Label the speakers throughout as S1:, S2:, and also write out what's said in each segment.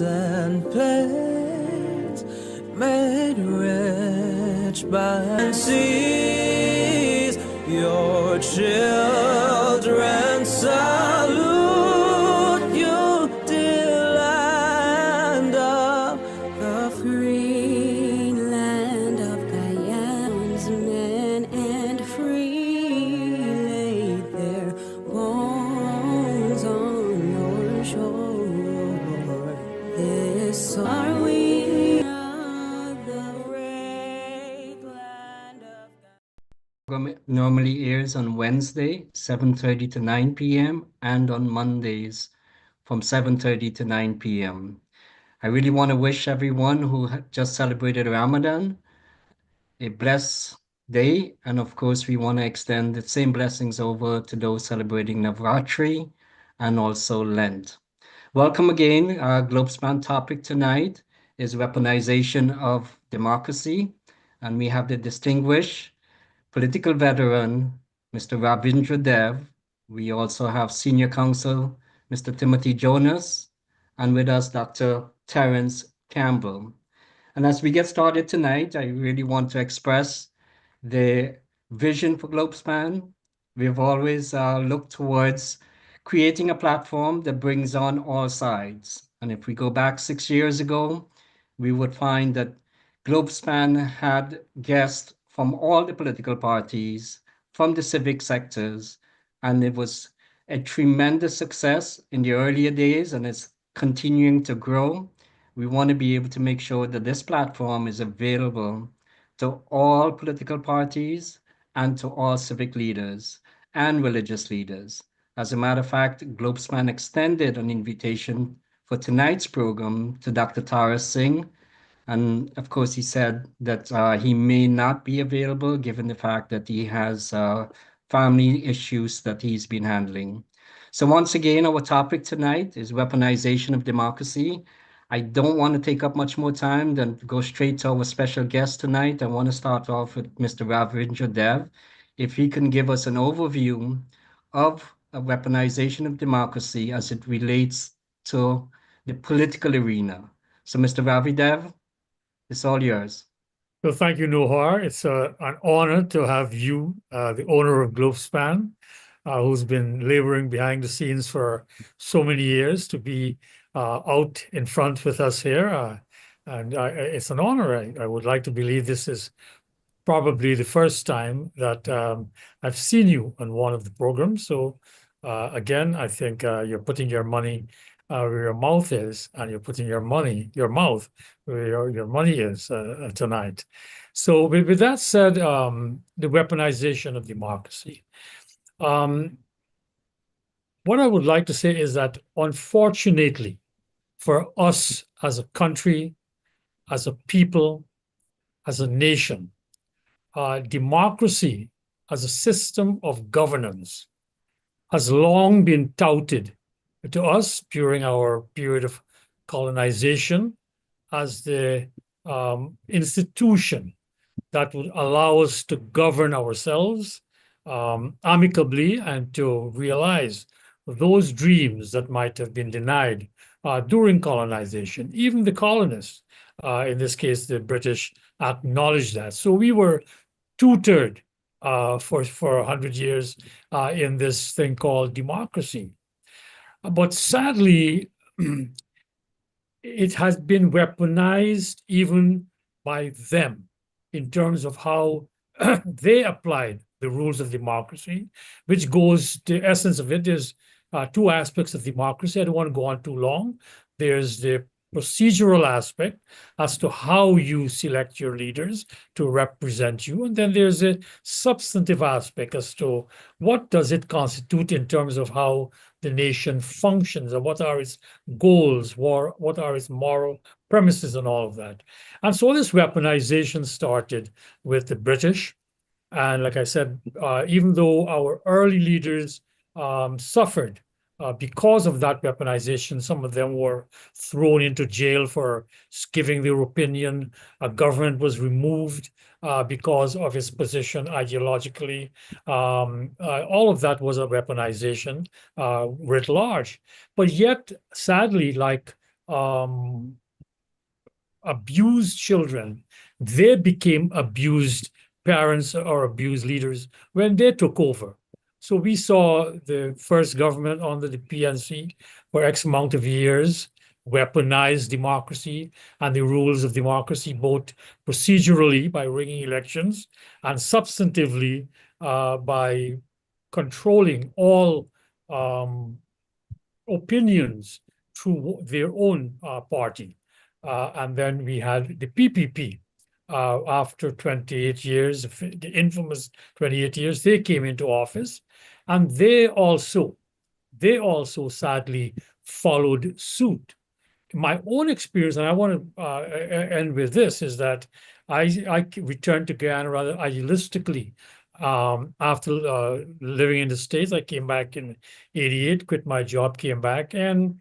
S1: and plagues, made rich by seas, your children salute you, dear land of the free land of Gaya's men and free laid their bones on your shore. This are we, the great land of
S2: Program normally airs on Wednesday, 7:30 to 9 p.m. and on Mondays from 7:30 to 9 p.m. I really want to wish everyone who just celebrated Ramadan a blessed day. And of course, we want to extend the same blessings over to those celebrating Navratri and also Lent. Welcome again. Our Globespan topic tonight is weaponization of democracy. And we have the distinguished political veteran, Mr. Ravindra Dev. We also have senior counsel, Mr. Timothy Jonas, and with us, Dr. Terence Campbell. And as we get started tonight, I really want to express the vision for Globespan. We've always looked towards creating a platform that brings on all sides. And if we go back 6 years ago, we would find that Globespan had guests from all the political parties, from the civic sectors, and it was a tremendous success in the earlier days, and it's continuing to grow. We want to be able to make sure that this platform is available to all political parties and to all civic leaders and religious leaders. As a matter of fact, Globespan extended an invitation for tonight's program to Dr. Tara Singh. And of course, he said that he may not be available given the fact that he has family issues that he's been handling. So once again, our topic tonight is weaponization of democracy. I don't want to take up much more time than go straight to our special guest tonight. I want to start off with Mr. Ravindra Dev. If he can give us an overview of a weaponization of democracy as it relates to the political arena. So Mr. Ravi Dev, it's all yours.
S3: Well, thank you, Nohar. It's an honor to have you, the owner of Globespan, who's been laboring behind the scenes for so many years, to be out in front with us here. And it's an honor. I would like to believe this is probably the first time that I've seen you on one of the programs. So again, I think you're putting your money where your mouth is, and you're putting your mouth where your money is tonight. So with that said, the weaponization of democracy. What I would like to say is that, unfortunately, for us as a country, as a people, as a nation, democracy as a system of governance has long been touted to us during our period of colonization as the institution that would allow us to govern ourselves amicably and to realize those dreams that might have been denied during colonization. Even the colonists, in this case, the British, acknowledged that. So we were tutored for 100 years in this thing called democracy. But sadly, it has been weaponized even by them in terms of how they applied the rules of democracy, which goes to the essence of it. There's two aspects of democracy. I don't want to go on too long. There's the procedural aspect as to how you select your leaders to represent you. And then there's a substantive aspect as to what does it constitute in terms of how the nation functions, and what are its goals, what are its moral premises, and all of that. And so this weaponization started with the British. And like I said, even though our early leaders suffered because of that weaponization, some of them were thrown into jail for giving their opinion. A government was removed because of his position ideologically. All of that was a weaponization writ large. But yet, sadly, like abused children, they became abused parents or abused leaders when they took over. So we saw the first government under the PNC for X amount of years weaponize democracy and the rules of democracy, both procedurally by rigging elections and substantively by controlling all opinions through their own party. And then we had the PPP. After 28 years, the infamous 28 years, they came into office, and they also sadly followed suit. My own experience, and I want to end with this, is that I returned to Guyana rather idealistically. After living in the States, I came back in '88, quit my job, came back, and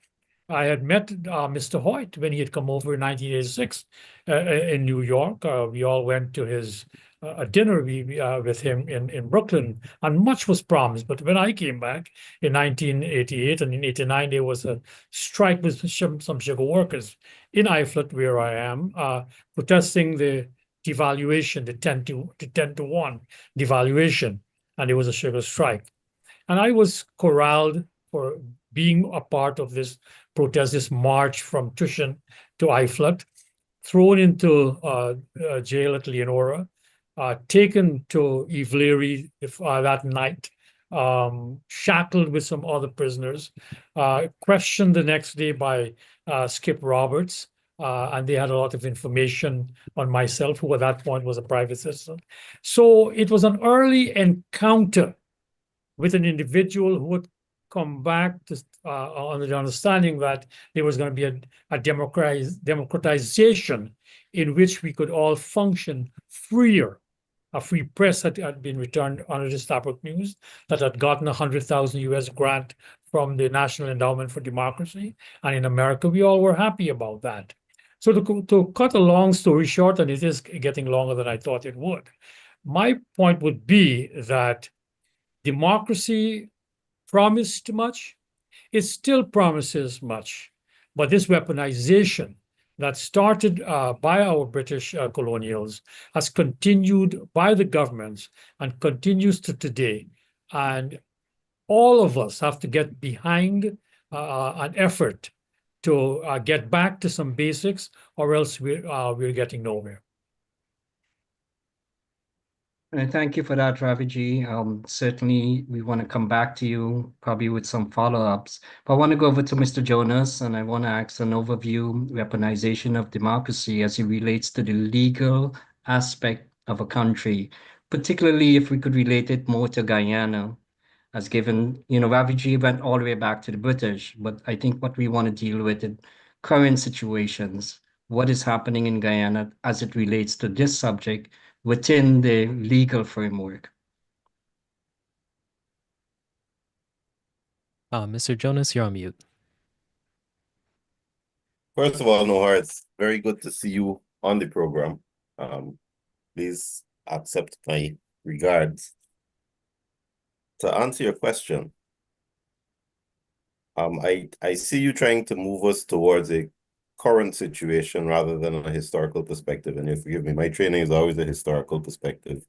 S3: I had met Mr. Hoyt when he had come over in 1986 in New York. We all went to his dinner with him in Brooklyn, and much was promised. But when I came back in 1988 and in '89, there was a strike with some sugar workers in Iflit, where I am, protesting the devaluation, the 10-1 devaluation, and there was a sugar strike. And I was corralled for being a part of this protest, this march from Tushin to Iflit, thrown into jail at Leonora, taken to Ivlery that night, shackled with some other prisoners, questioned the next day by Skip Roberts, and they had a lot of information on myself, who at that point was a private citizen. So it was an early encounter with an individual who would come back to under the understanding that there was going to be a democratization in which we could all function freer. A free press had been returned under the Stafford News, that had gotten a $100,000 grant from the National Endowment for Democracy. And in America, we all were happy about that. So to cut a long story short, and it is getting longer than I thought it would, my point would be that democracy promised much. It still promises much. But this weaponization that started by our British colonials has continued by the governments and continues to today. And all of us have to get behind an effort to get back to some basics, or else we're getting nowhere.
S2: Thank you for that, Raviji. Certainly, we want to come back to you probably with some follow-ups. But I want to go over to Mr. Jonas, and I want to ask an overview, weaponization of democracy as it relates to the legal aspect of a country, particularly if we could relate it more to Guyana, as given, Raviji went all the way back to the British, but I think what we want to deal with is current situations, what is happening in Guyana as it relates to this subject within the legal framework.
S4: Mr. Jonas, you're on mute.
S5: First of all, Nohar, it's very good to see you on the program. Please accept my regards. To answer your question, I see you trying to move us towards a current situation rather than a historical perspective. And if you forgive me, my training is always a historical perspective.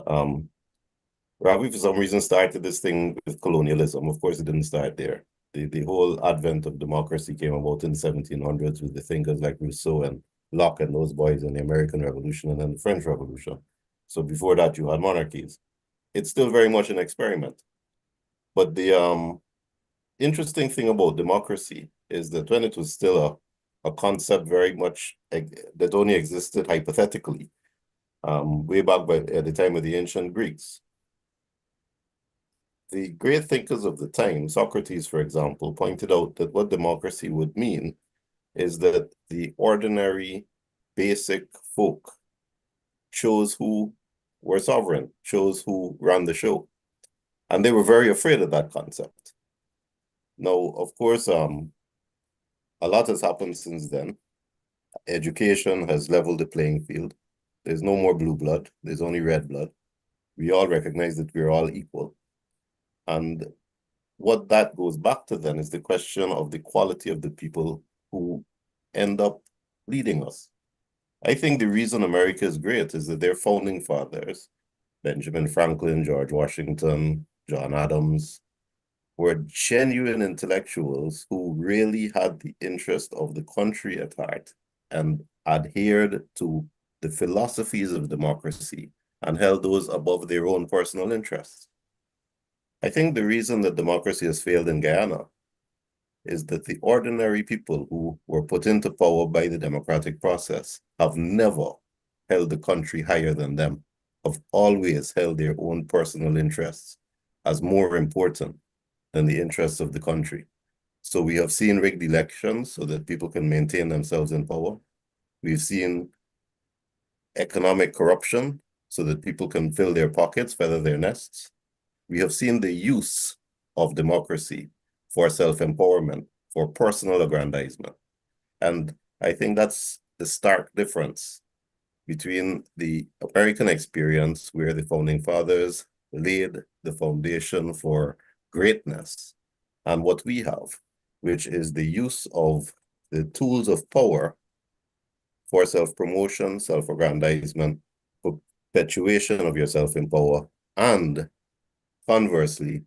S5: Ravi, for some reason, started this thing with colonialism. Of course, it didn't start there. The whole advent of democracy came about in the 1700s with the thinkers like Rousseau and Locke and those boys in the American Revolution and then the French Revolution. So before that, you had monarchies. It's still very much an experiment. But the interesting thing about democracy is that when it was still a concept very much that only existed hypothetically, way back at the time of the ancient Greeks, the great thinkers of the time, Socrates, for example, pointed out that what democracy would mean is that the ordinary, basic folk chose who were sovereign, chose who ran the show. And they were very afraid of that concept. Now, of course, a lot has happened since then. Education has leveled the playing field. There's no more blue blood. There's only red blood. We all recognize that we're all equal. And what that goes back to then is the question of the quality of the people who end up leading us. I think the reason America is great is that their founding fathers, Benjamin Franklin, George Washington, John Adams, were genuine intellectuals who really had the interest of the country at heart and adhered to the philosophies of democracy and held those above their own personal interests. I think the reason that democracy has failed in Guyana is that the ordinary people who were put into power by the democratic process have never held the country higher than them, have always held their own personal interests as more important than the interests of the country. So we have seen rigged elections so that people can maintain themselves in power. We've seen economic corruption so that people can fill their pockets, feather their nests. We have seen the use of democracy for self-empowerment, for personal aggrandizement. And I think that's the stark difference between the American experience, where the founding fathers laid the foundation for greatness, and what we have, which is the use of the tools of power for self-promotion, self-aggrandizement, perpetuation of yourself in power, and conversely,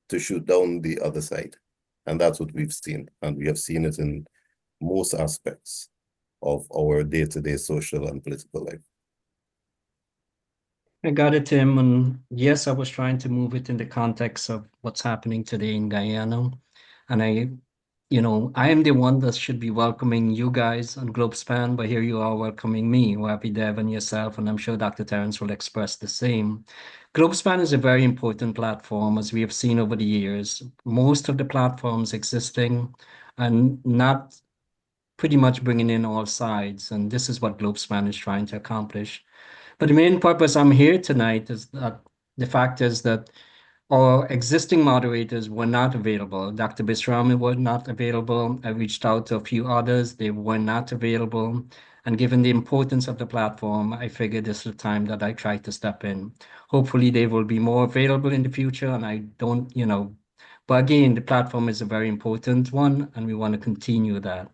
S5: to shoot down the other side. And that's what we've seen. And we have seen it in most aspects of our day-to-day social and political life.
S2: I got it, Tim. And yes, I was trying to move it in the context of what's happening today in Guyana. And I am the one that should be welcoming you guys on Globespan, but here you are welcoming me, Wappy Dev, and yourself, and I'm sure Dr. Terrence will express the same. Globespan is a very important platform, as we have seen over the years. Most of the platforms existing and not pretty much bringing in all sides, and this is what Globespan is trying to accomplish. But the main purpose I'm here tonight is that the fact is that our existing moderators were not available. Dr. Bisrami was not available. I reached out to a few others. They were not available. And given the importance of the platform, I figured this is the time that I try to step in. Hopefully they will be more available in the future. And I don't, but again, the platform is a very important one and we want to continue that.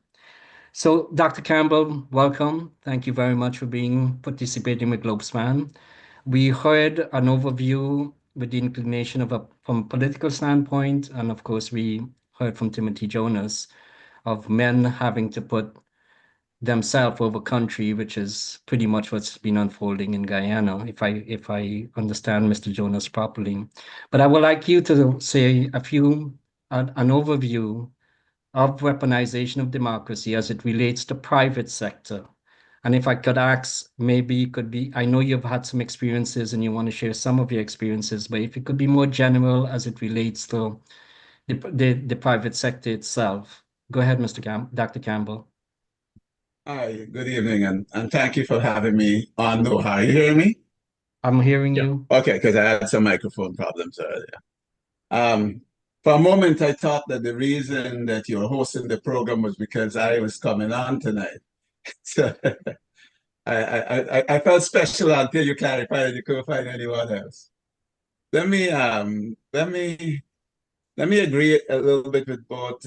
S2: So Dr. Campbell, welcome. Thank you very much for participating with Globespan. We heard an overview with the inclination from a political standpoint, and of course we heard from Timothy Jonas of men having to put themselves over country, which is pretty much what's been unfolding in Guyana, if I understand Mr. Jonas properly. But I would like you to say an overview of weaponization of democracy as it relates to private sector. And if I could ask, maybe it could be, I know you've had some experiences and you want to share some of your experiences, but if it could be more general as it relates to the private sector itself. Go ahead, Dr. Campbell.
S6: Hi, good evening, and thank you for having me on. No, are you hearing me?
S2: I'm hearing you.
S6: Okay, because I had some microphone problems earlier. For a moment, I thought that the reason that you were hosting the program was because I was coming on tonight. So I felt special until you clarified that you couldn't find anyone else. Let me agree a little bit with both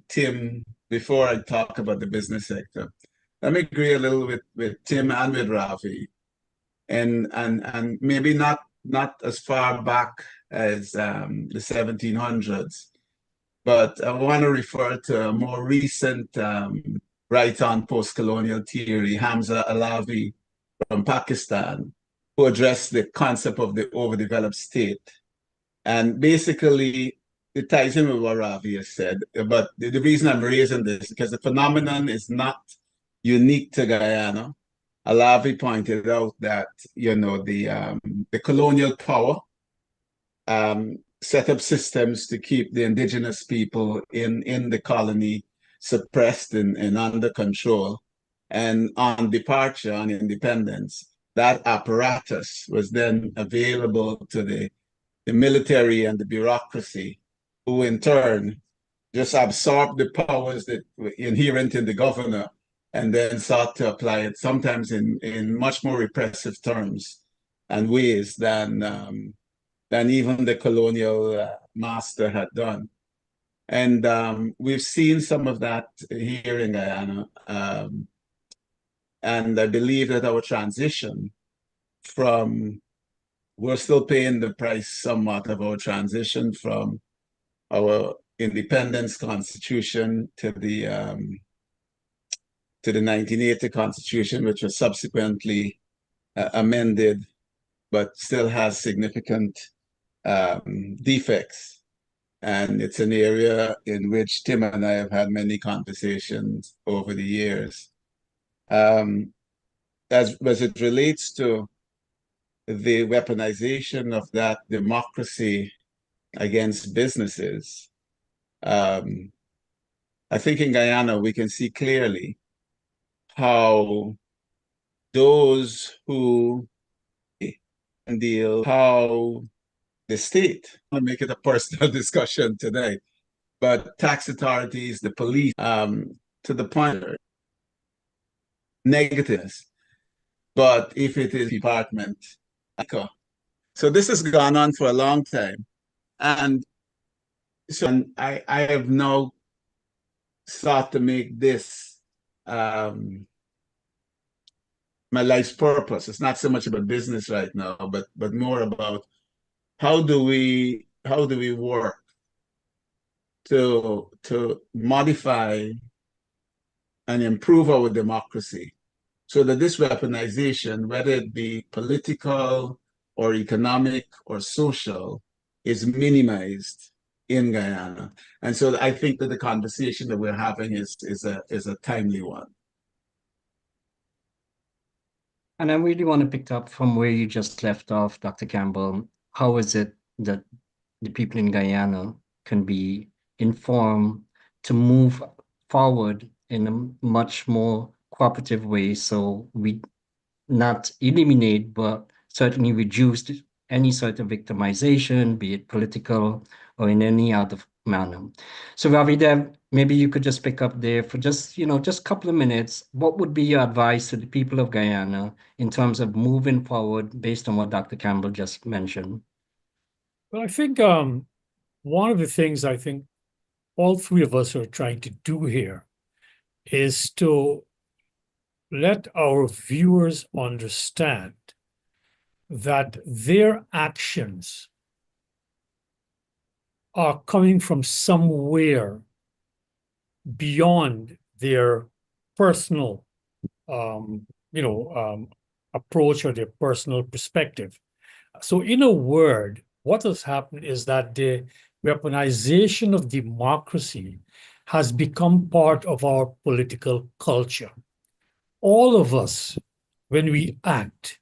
S6: Tim before I talk about the business sector. Let me agree a little with Tim and with Ravi, and maybe not as far back as the 1700s, but I want to refer to a more recent right-on post-colonial theory, Hamza Alavi from Pakistan, who addressed the concept of the overdeveloped state. And basically, it ties in with what Ravi has said. But the reason I'm raising this is because the phenomenon is not unique to Guyana. Alavi pointed out that, the colonial power set up systems to keep the indigenous people in the colony suppressed and under control. And on departure, on independence, that apparatus was then available to the military and the bureaucracy, who in turn just absorbed the powers that were inherent in the governor and then sought to apply it sometimes in much more repressive terms and ways than even the colonial master had done. And we've seen some of that here in Guyana. And I believe that our transition from, we're still paying the price somewhat of our transition from our independence constitution to the 1980 constitution, which was subsequently amended, but still has significant defects. And it's an area in which Tim and I have had many conversations over the years. As it relates to the weaponization of that democracy against businesses, I think in Guyana we can see clearly how those who deal, how the state, I'll make it a personal discussion today, but tax authorities, the police, to the point of negativeness. But if it is department, so this has gone on for a long time. And so I have now sought to make this my life's purpose. It's not so much about business right now, but more about how do we work to modify and improve our democracy so that this weaponization, whether it be political or economic or social, is minimized in Guyana. And so I think that the conversation that we're having is a timely one.
S2: And I really want to pick up from where you just left off, Dr. Campbell. How is it that the people in Guyana can be informed to move forward in a much more cooperative way, so we not eliminate, but certainly reduce any sort of victimization, be it political or in any other manner. So Ravidev, maybe you could just pick up there for just a couple of minutes. What would be your advice to the people of Guyana in terms of moving forward based on what Dr. Campbell just mentioned?
S3: Well, I think one of the things I think all three of us are trying to do here is to let our viewers understand that their actions are coming from somewhere beyond their personal, approach or their personal perspective. So in a word, what has happened is that the weaponization of democracy has become part of our political culture. All of us, when we act,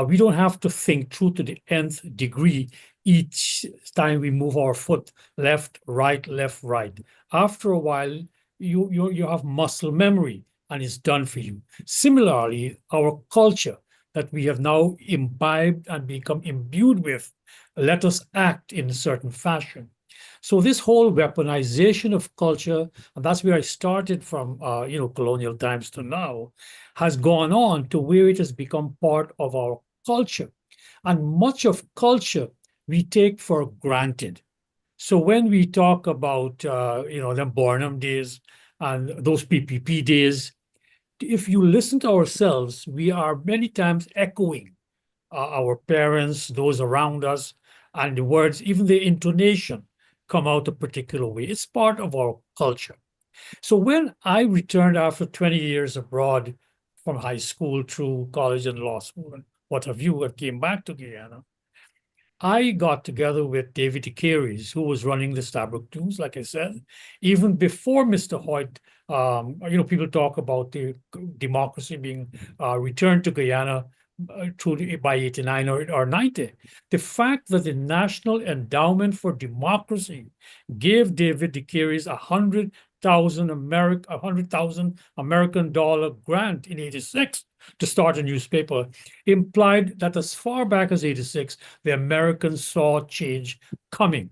S3: we don't have to think through to the nth degree each time we move our foot left, right, left, right. After a while, you have muscle memory and it's done for you. Similarly, our culture that we have now imbibed and become imbued with, let us act in a certain fashion. So this whole weaponization of culture, and that's where I started from, colonial times to now, has gone on to where it has become part of our culture. And much of culture we take for granted. So when we talk about, the Barnum days and those PPP days, if you listen to ourselves, we are many times echoing our parents, those around us, and the words, even the intonation, come out a particular way. It's part of our culture. So when I returned after 20 years abroad from high school through college and law school and what have you, and came back to Guyana, I got together with David Icaries, who was running the Stabroek News, like I said, even before Mr. Hoyt. People talk about the democracy being returned to Guyana by 89 or 90. The fact that the National Endowment for Democracy gave David Icaries $100,000 American dollar grant in 86 to start a newspaper implied that as far back as 86, the Americans saw change coming.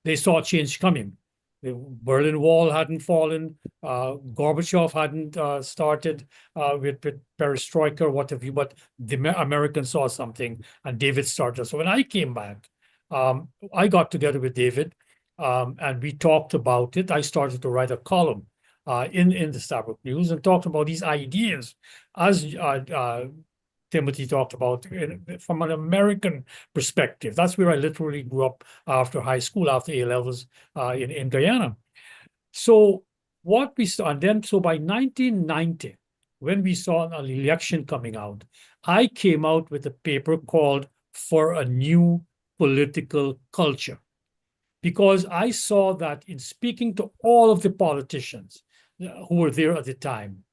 S3: They saw change coming. The Berlin Wall hadn't fallen. Gorbachev hadn't started with perestroika, what have you, but the Americans saw something and David started. So when I came back, I got together with David and we talked about it. I started to write a column in the Starbuck News and talked about these ideas as Timothy talked about from an American perspective. That's where I literally grew up after high school, after A-levels in Guyana. So what we saw, and then so by 1990, when we saw an election coming out, I came out with a paper called For a New Political Culture, because I saw that in speaking to all of the politicians who were there at the time,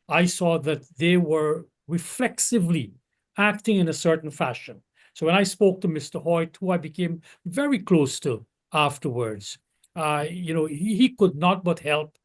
S3: I saw that they were reflexively acting in a certain fashion. So when I spoke to Mr. Hoyt, who I became very close to afterwards, he could not but help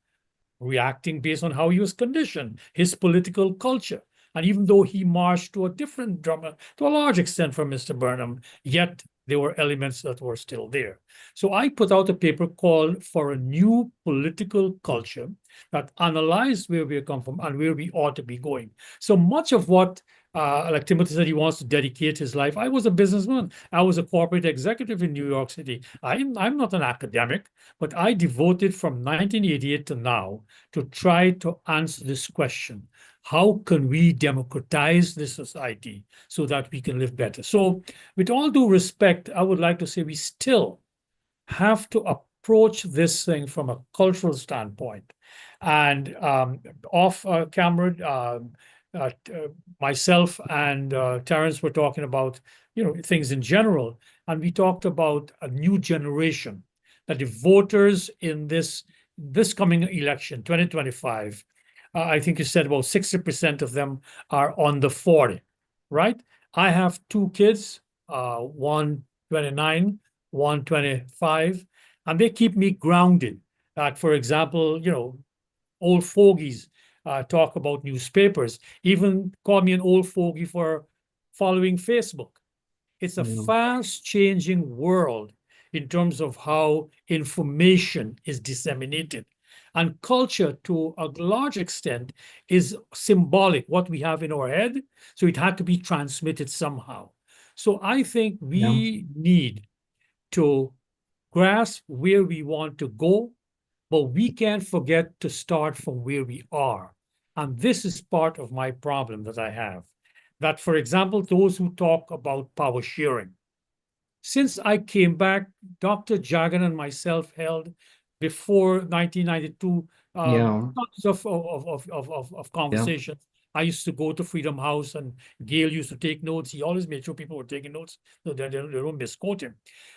S3: reacting based on how he was conditioned, his political culture. And even though he marched to a different drama, to a large extent from Mr. Burnham, yet there were elements that were still there. So I put out a paper called For a New Political Culture that analyzed where we come from and where we ought to be going. So much of what like Timothy said, he wants to dedicate his life. I was a businessman. I was a corporate executive in New York City. I'm not an academic, but I devoted from 1988 to now to try to answer this question. How can we democratize this society so that we can live better? So with all due respect, I would like to say we still have to approach this thing from a cultural standpoint. And off camera, myself and Terence were talking about things in general, and we talked about a new generation, that the voters in this coming election, 2025, I think you said about 60% of them are under 40, right? I have two kids, one 29, one 25, and they keep me grounded. That, for example, old fogies talk about newspapers, even call me an old fogey for following Facebook. It's a fast changing world in terms of how information is disseminated. And culture, to a large extent, is symbolic, what we have in our head. So it had to be transmitted somehow. So I think we need to grasp where we want to go, but we can't forget to start from where we are. And this is part of my problem that I have. That, for example, those who talk about power sharing. Since I came back, Dr. Jagan and myself held before 1992 tons of conversations. I used to go to Freedom House and Gail used to take notes. He always made sure people were taking notes so that they don't misquote him.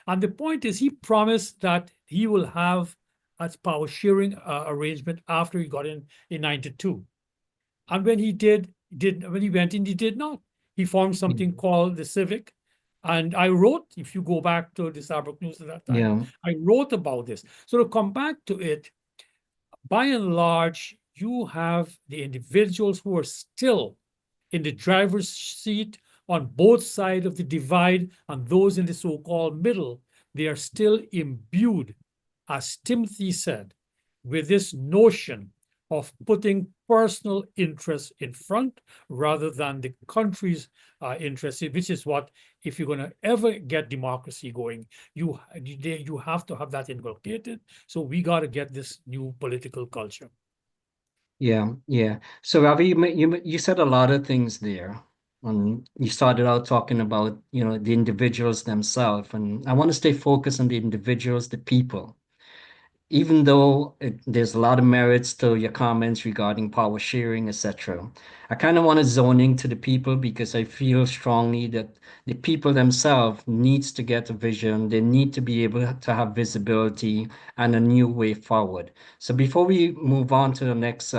S3: And the point is, he promised that he will have a power sharing arrangement after he got in 92. And when he when he went in, he did not. He formed something called the Civic. And I wrote, if you go back to the Starbuck News at that time, I wrote about this. So to come back to it, by and large, you have the individuals who are still in the driver's seat on both sides of the divide, and those in the so-called middle. They are still imbued, as Timothy said, with this notion of putting personal interests in front rather than the country's interests, which is what, if you're going to ever get democracy going, you have to have that inculcated. So we got to get this new political culture.
S2: Yeah. So Ravi, you said a lot of things there. You started out talking about, the individuals themselves, and I want to stay focused on the individuals, the people. Even though there's a lot of merits to your comments regarding power sharing, etc., I kind of want to zone into the people because I feel strongly that the people themselves needs to get a vision. They need to be able to have visibility and a new way forward. So before we move on to the next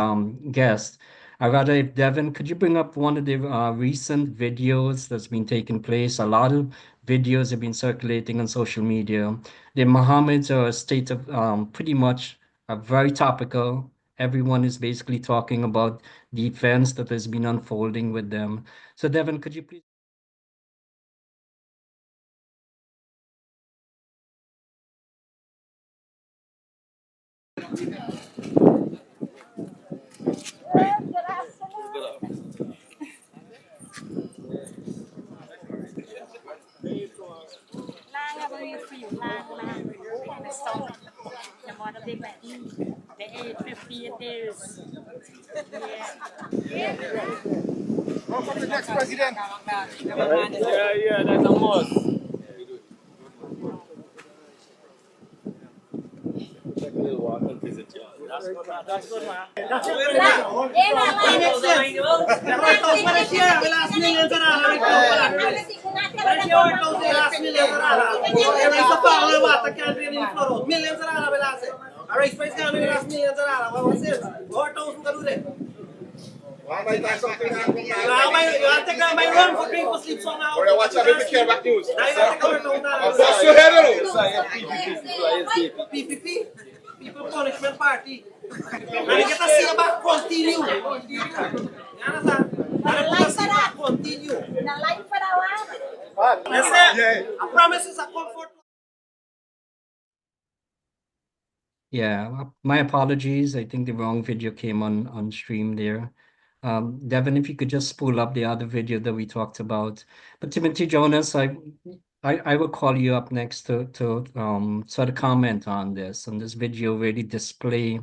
S2: guest, I rather, if Devin, could you bring up one of the recent videos that's been taking place? A lot of videos have been circulating on social media. The Mohammeds are a state of pretty much very topical. Everyone is basically talking about the events that has been unfolding with them. So Devin, could you please?
S7: It is.
S8: Welcome to the next president.
S7: Yeah, that's a must. That's good, man. That's good, man. That's good, man. Last millions and all. Millions and all, last. A race price can be last millions and all. What was it? 4,000 can do that. You want to take down my run for people sleep so now?
S8: Watch out if you care about news.
S7: Now you got to take down
S8: What's your head
S7: PPP. People Punishment Party. And you get to see about continue. You understand? Continue. That's it. I promise it's a comfort.
S2: Yeah, my apologies. I think the wrong video came on stream there. Devin, if you could just pull up the other video that we talked about. But Timothy Jonas, I will call you up next to sort of comment on this. And this video really display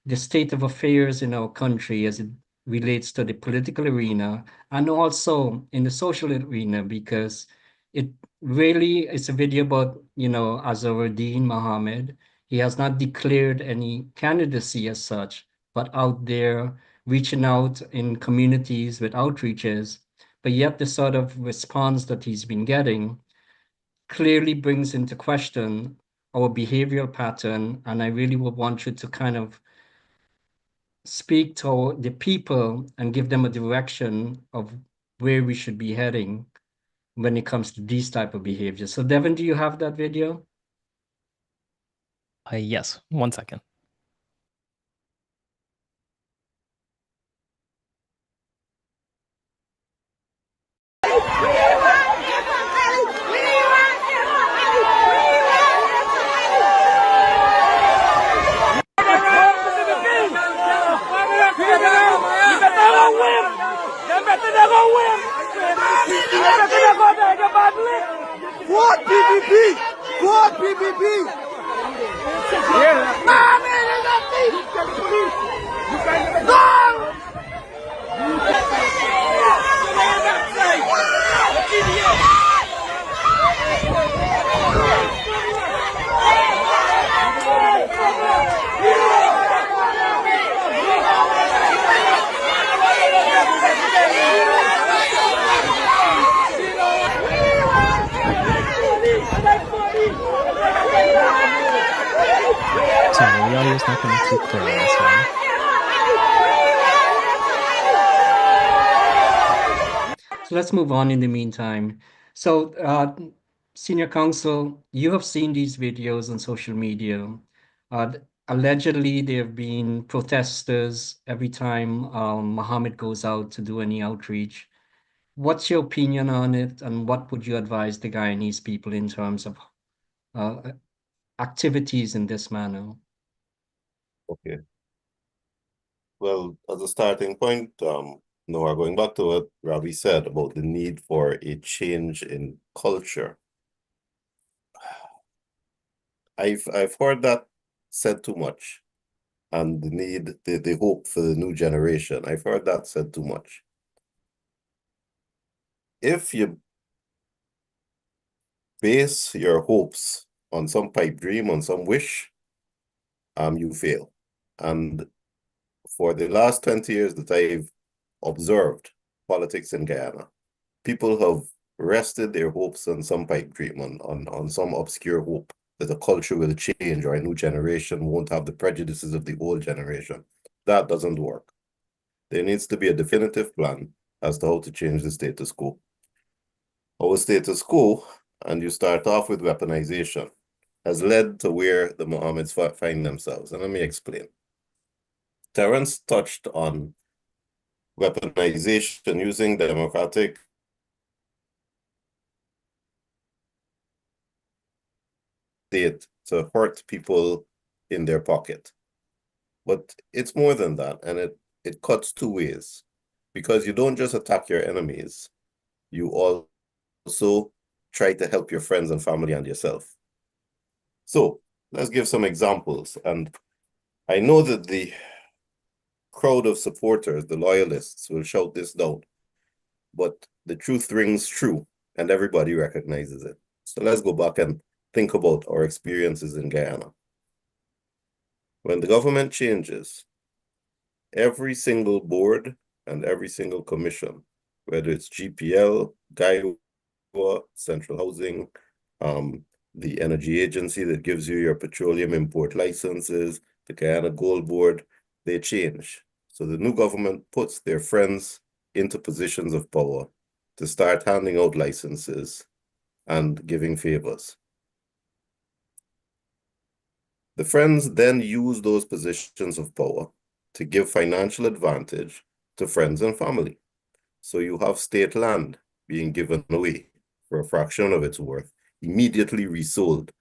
S2: the state of affairs in our country as it relates to the political arena and also in the social arena, because it really is a video about, Azharuddin Mohammed. He has not declared any candidacy as such, but out there reaching out in communities with outreaches. But yet the sort of response that he's been getting clearly brings into question our behavioral pattern. And I really would want you to kind of speak to the people and give them a direction of where we should be heading when it comes to these type of behaviors. So Devin, do you have that video?
S4: Yes, 1 second.
S8: What PPP? What PPP?
S4: Sorry, the audio is not coming too clear on this one.
S2: So let's move on in the meantime. So Senior Counsel, you have seen these videos on social media. Allegedly, there have been protesters every time Mohammed goes out to do any outreach. What's your opinion on it, and what would you advise the Guyanese people in terms of activities in this manner?
S5: Okay. Well, as a starting point, Noah, going back to what Ravi said about the need for a change in culture. I've heard that said too much, and the hope for the new generation. I've heard that said too much. If you base your hopes on some pipe dream, on some wish, you fail. And for the last 20 years that I've observed politics in Guyana, people have rested their hopes on some pipe dream, on some obscure hope that the culture will change or a new generation won't have the prejudices of the old generation. That doesn't work. There needs to be a definitive plan as to how to change the status quo. Our status quo, and you start off with weaponization, has led to where the Mohammeds find themselves. And let me explain. Terence touched on weaponization using democratic state to hurt people in their pocket. But it's more than that, and it cuts two ways. Because you don't just attack your enemies, you also try to help your friends and family and yourself. So let's give some examples. And I know that the crowd of supporters, the loyalists, will shout this down. But the truth rings true, and everybody recognizes it. So let's go back and think about our experiences in Guyana. When the government changes, every single board and every single commission, whether it's GPL, GAIWA, Central Housing, the energy agency that gives you your petroleum import licenses, the Guyana Gold Board, they change. So the new government puts their friends into positions of power to start handing out licenses and giving favors. The friends then use those positions of power to give financial advantage to friends and family. So you have state land being given away for a fraction of its worth, immediately resold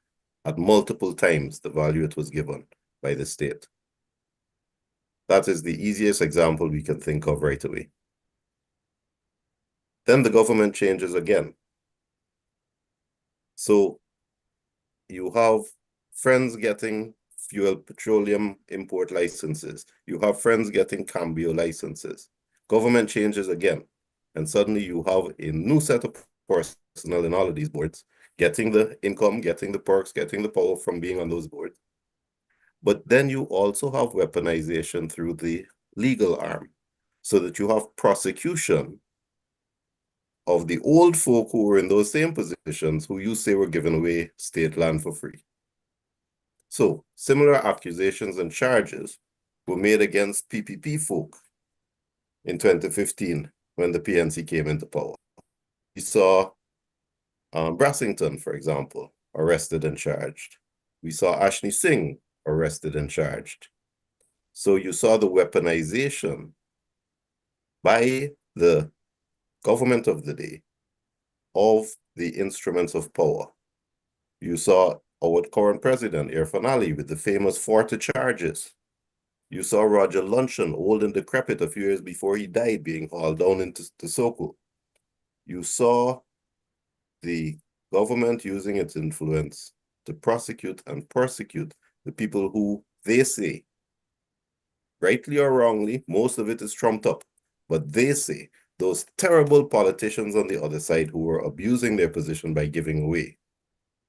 S5: at multiple times the value it was given by the state. That is the easiest example we can think of right away. Then the government changes again. So you have friends getting fuel petroleum import licenses. You have friends getting cambio licenses. Government changes again. And suddenly you have a new set of personnel in all of these boards, getting the income, getting the perks, getting the power from being on those boards. But then you also have weaponization through the legal arm, so that you have prosecution of the old folk who were in those same positions who you say were giving away state land for free. So similar accusations and charges were made against PPP folk in 2015 when the PNC came into power. We saw Brassington, for example, arrested and charged. We saw Ashni Singh arrested and charged. So you saw the weaponization by the government of the day of the instruments of power. You saw our current president, Irfan Ali, with the famous 40 charges. You saw Roger Luncheon, old and decrepit a few years before he died, being hauled down into Soko. You saw the government using its influence to prosecute and persecute the people who they say, rightly or wrongly, most of it is trumped up, but they say those terrible politicians on the other side who were abusing their position by giving away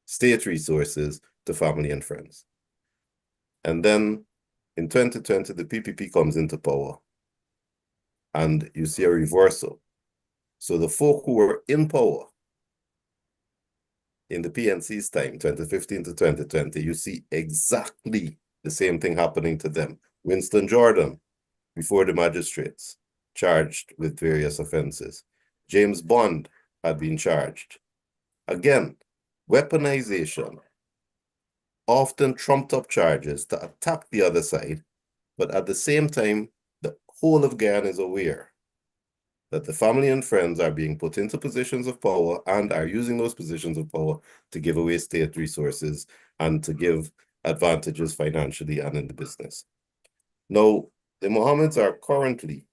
S5: state resources to family and friends. And then in 2020, the PPP comes into power and you see a reversal. So the folk who were in power in the PNC's time, 2015 to 2020, you see exactly the same thing happening to them. Winston Jordan, before the magistrates, charged with various offenses. James Bond had been charged. Again, weaponization, often trumped up charges to attack the other side, but at the same time, the whole of Guyana is aware that the family and friends are being put into positions of power and are using those positions of power to give away state resources and to give advantages financially and in the business. Now, the Mohammeds are currently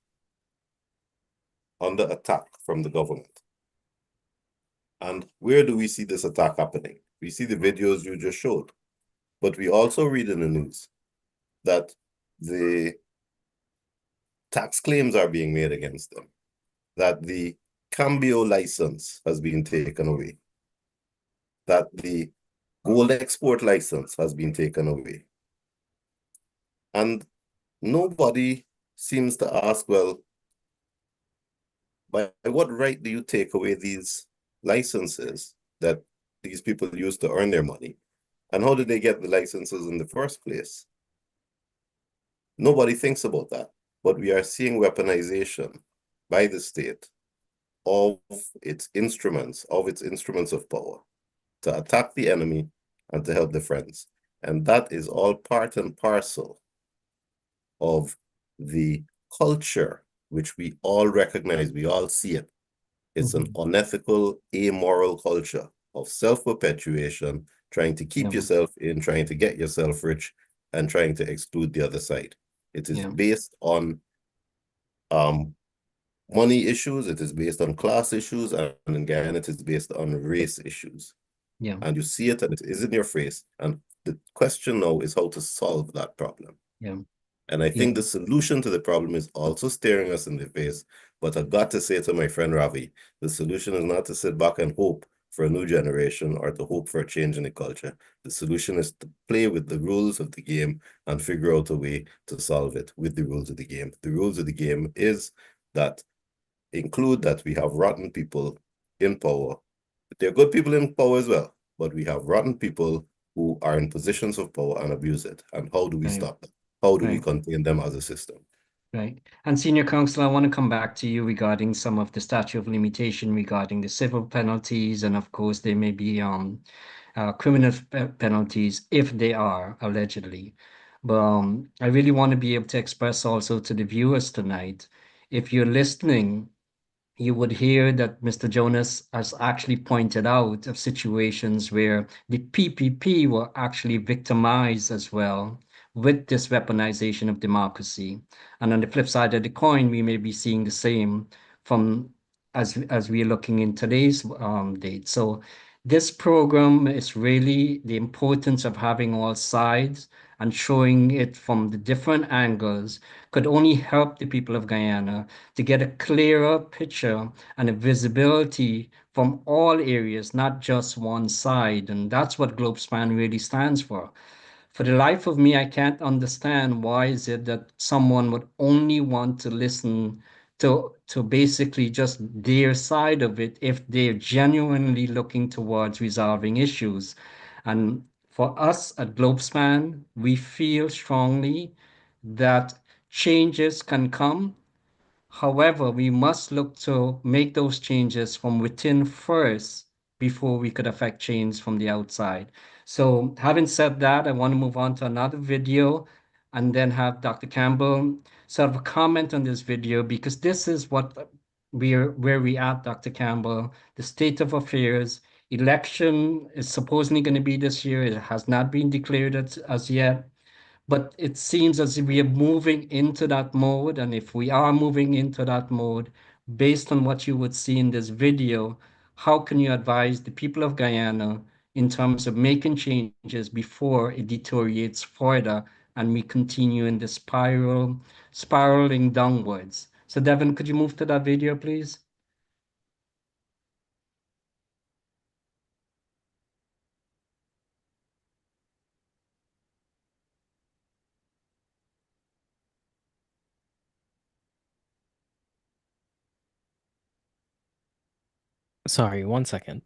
S5: under attack from the government. And where do we see this attack happening? We see the videos you just showed, but we also read in the news that the tax claims are being made against them, that the cambio license has been taken away, that the gold export license has been taken away. And nobody seems to ask, well, by what right do you take away these licenses that these people use to earn their money? And how did they get the licenses in the first place? Nobody thinks about that, but we are seeing weaponization by the state of its instruments of power to attack the enemy and to help the friends. And that is all part and parcel of the culture which we all recognize, we all see it. It's an unethical, amoral culture of self-perpetuation, trying to keep yourself in, trying to get yourself rich, and trying to exclude the other side. It is based on money issues, it is based on class issues, and in Guyana, it is based on race issues. And you see it, and it is in your face. And the question now is how to solve that problem. And I think the solution to the problem is also staring us in the face. But I've got to say to my friend Ravi, the solution is not to sit back and hope for a new generation or to hope for a change in the culture. The solution is to play with the rules of the game and figure out a way to solve it with the rules of the game. The rules of the game is that include that we have rotten people in power. There are good people in power as well, but we have rotten people who are in positions of power and abuse it. And how do we stop them? How do we contain them as a system?
S2: Right. And Senior Counsel, I want to come back to you regarding some of the statute of limitation regarding the civil penalties. And of course, there may be criminal penalties if they are allegedly. But I really want to be able to express also to the viewers tonight, if you're listening, you would hear that Mr. Jonas has actually pointed out of situations where the PPP were actually victimized as well with this weaponization of democracy. And on the flip side of the coin, we may be seeing the same from as we are looking in today's date. So this program is really the importance of having all sides and showing it from the different angles could only help the people of Guyana to get a clearer picture and a visibility from all areas, not just one side. And that's what Globespan really stands for. For the life of me, I can't understand why is it that someone would only want to listen to basically just their side of it if they're genuinely looking towards resolving issues. And for us at Globespan, we feel strongly that changes can come. However, we must look to make those changes from within first before we could affect change from the outside. So having said that, I want to move on to another video and then have Dr. Campbell sort of comment on this video because this is what where we at, Dr. Campbell, the state of affairs. Election is supposedly going to be this year. It has not been declared as yet. But it seems as if we are moving into that mode. And if we are moving into that mode, based on what you would see in this video, how can you advise the people of Guyana in terms of making changes before it deteriorates further and we continue in the spiraling downwards? So Devin, could you move to that video, please?
S4: Sorry, 1 second.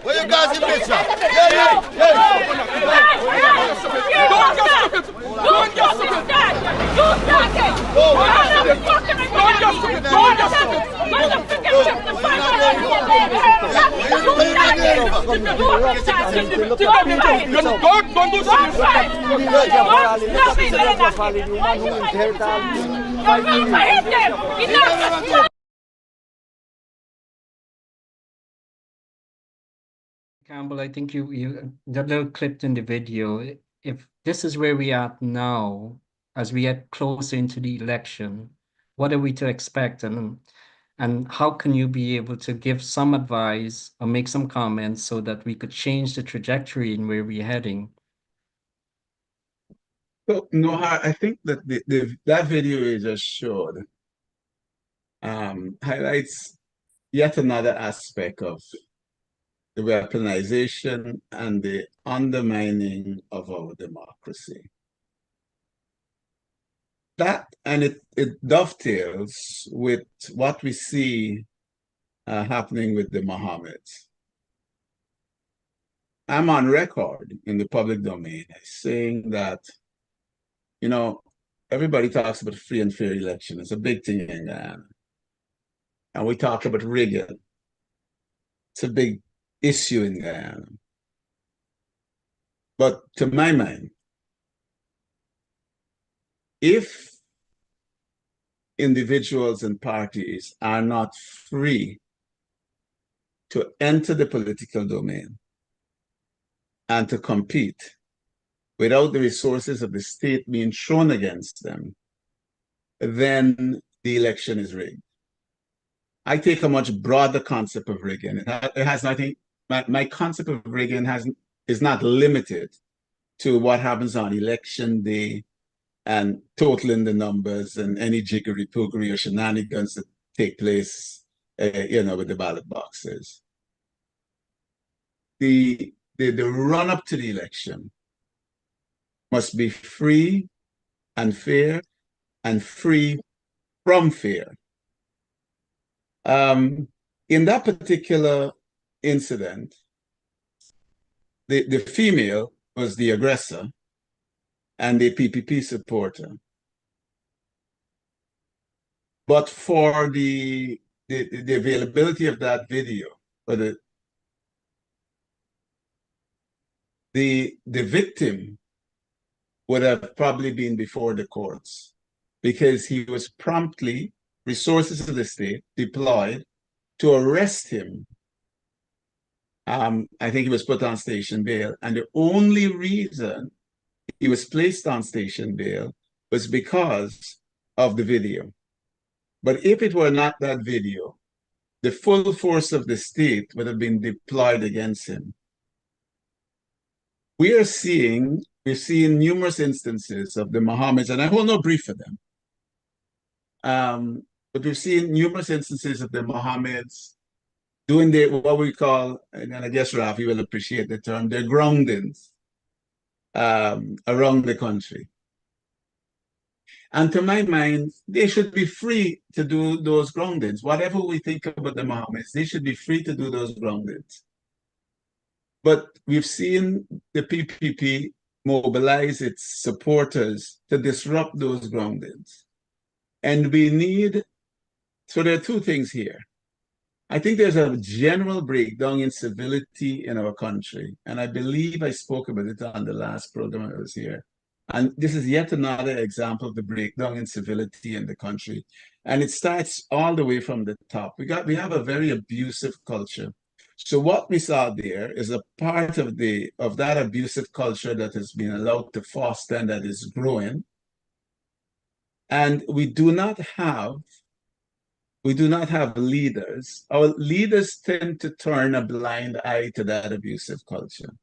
S8: Where you guys in picture? Yeah.
S9: Don't get stupid! Don't get stupid! Don't start it! Don't get stupid!
S2: Campbell, I think you that little clipped in the video. If this is where we are now, as we get closer into the election, what are we to expect, and how can you be able to give some advice or make some comments so that we could change the trajectory in where we're heading?
S6: So, no, I think that that video you just showed highlights yet another aspect of the weaponization and the undermining of our democracy. That, and it dovetails with what we see happening with the Mohammeds. I'm on record in the public domain saying that, you know, everybody talks about free and fair election. It's a big thing in Guyana. And we talk about rigging. It's a big issue in Guyana. But to my mind, if individuals and parties are not free to enter the political domain and to compete, without the resources of the state being thrown against them, then the election is rigged. I take a much broader concept of rigging. It has nothing, my concept of rigging is not limited to what happens on election day and totaling the numbers and any jiggery-pogery or shenanigans that take place, with the ballot boxes. The run-up to the election must be free and fair and free from fear. In that particular incident, the female was the aggressor and the PPP supporter. But for the availability of that video, or the victim would have probably been before the courts, because he was promptly, resources of the state deployed to arrest him. I think he was put on station bail, and the only reason he was placed on station bail was because of the video. But if it were not that video, the full force of the state would have been deployed against him. We've seen numerous instances of the Mohammeds, and I hold no brief for them. But we've seen numerous instances of the Mohammeds doing what we call, and I guess Rafi will appreciate the term, their groundings around the country. And to my mind, they should be free to do those groundings. Whatever we think about the Mohammeds, they should be free to do those groundings. But we've seen the PPP mobilize its supporters to disrupt those groundings. And we need, so there are two things here. I think there's a general breakdown in civility in our country. And I believe I spoke about it on the last program I was here. And this is yet another example of the breakdown in civility in the country. And it starts all the way from the top. We have a very abusive culture. So what we saw there is a part of that abusive culture that has been allowed to foster and that is growing. And we do not have leaders. Our leaders tend to turn a blind eye to that abusive culture.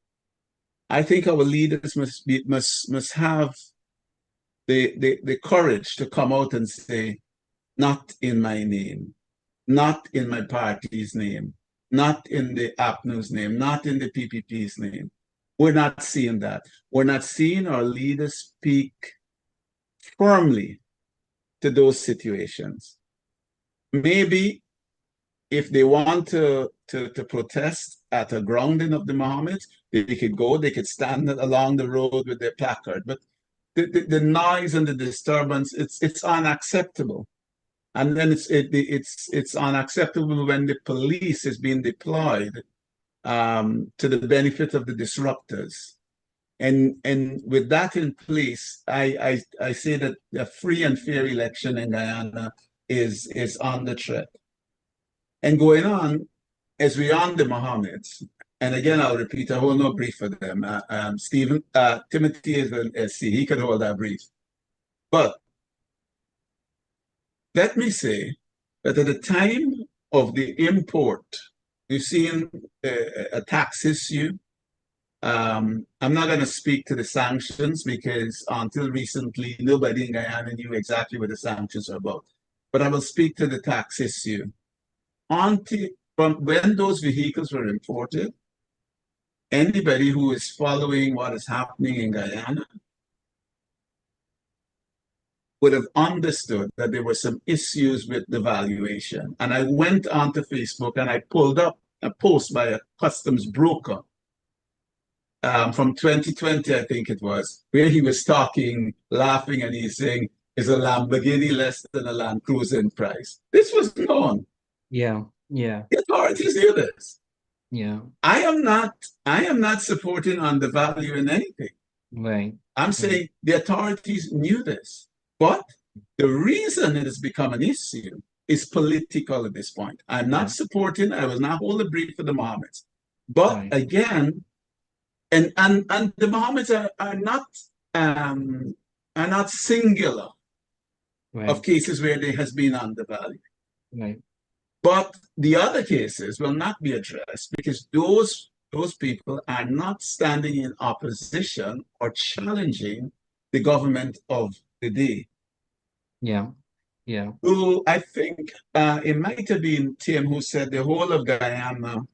S6: I think our leaders must have the courage to come out and say, not in my name, not in my party's name, not in the APNU's name, not in the PPP's name. We're not seeing that. We're not seeing our leaders speak firmly to those situations. Maybe if they want to protest at a grounding of the Mohammeds, they could stand along the road with their placard. But the noise and the disturbance, it's unacceptable. And then it's unacceptable when the police is being deployed to the benefit of the disruptors. And with that in place, I say that a free and fair election in Guyana is on the threat. And going on, as we on the Mohammeds, and again, I'll repeat, I hold no brief for them. Timothy is an SC, he can hold that brief. But let me say that at the time of the import, we've seen a tax issue. I'm not going to speak to the sanctions because until recently, nobody in Guyana knew exactly what the sanctions are about. But I will speak to the tax issue. From when those vehicles were imported, anybody who is following what is happening in Guyana would have understood that there were some issues with the valuation. And I went onto Facebook and I pulled up a post by a customs broker from 2020, I think it was, where he was talking, laughing, and he's saying, is a Lamborghini less than a Land Cruiser in price? This was known.
S2: Yeah.
S6: The authorities knew this.
S2: Yeah.
S6: I am not supporting undervaluing anything.
S2: Right.
S6: I'm saying the authorities knew this. But the reason it has become an issue is political at this point. I'm not supporting, I will not hold a brief for the Mohammeds. But again, And the Mohammeds are not singular
S2: Right.
S6: of cases where there has been undervalue.
S2: Right.
S6: But the other cases will not be addressed because those people are not standing in opposition or challenging the government of the day.
S2: Yeah. Yeah.
S6: Who I think it might have been Tim who said the whole of Guyana,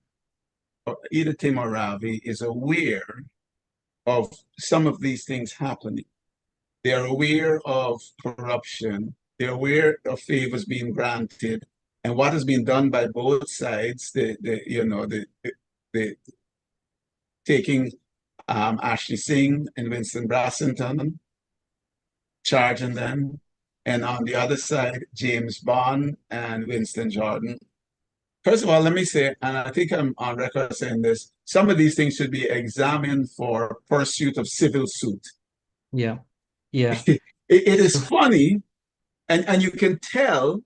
S6: or either Tim or Ravi, is aware of some of these things happening. They're aware of corruption. They're aware of favors being granted, and what has been done by both sides. The taking Ashley Singh and Winston Brassington, charging them, and on the other side, James Bond and Winston Jordan. First of all, let me say, and I think I'm on record saying this, some of these things should be examined for pursuit of civil suit.
S2: Yeah. Yeah.
S6: It is funny, and you can tell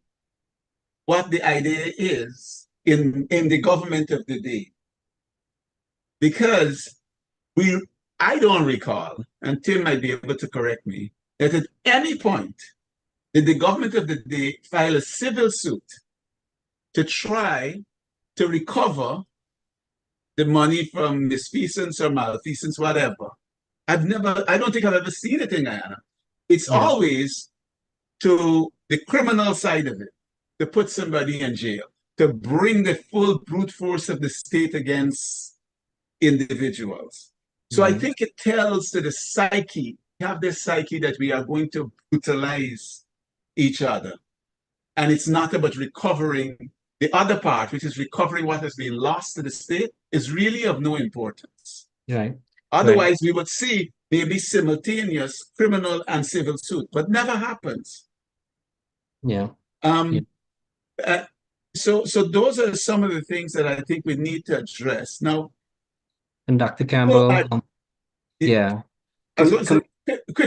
S6: what the idea is in the government of the day. Because I don't recall, and Tim might be able to correct me, that at any point did the government of the day file a civil suit to try to recover the money from misfeasance or malfeasance, whatever. I don't think I've ever seen it in Guyana. It's always to the criminal side of it, to put somebody in jail, to bring the full brute force of the state against individuals. So I think it tells to the psyche, have this psyche that we are going to brutalize each other. And it's not about recovering the other part, which is recovering what has been lost to the state, is really of no importance.
S2: Right.
S6: Otherwise, we would see maybe simultaneous criminal and civil suit, but never happens.
S2: Yeah.
S6: So those are some of the things that I think we need to address. Now,
S2: and Dr. Campbell, yeah.
S6: Quickly,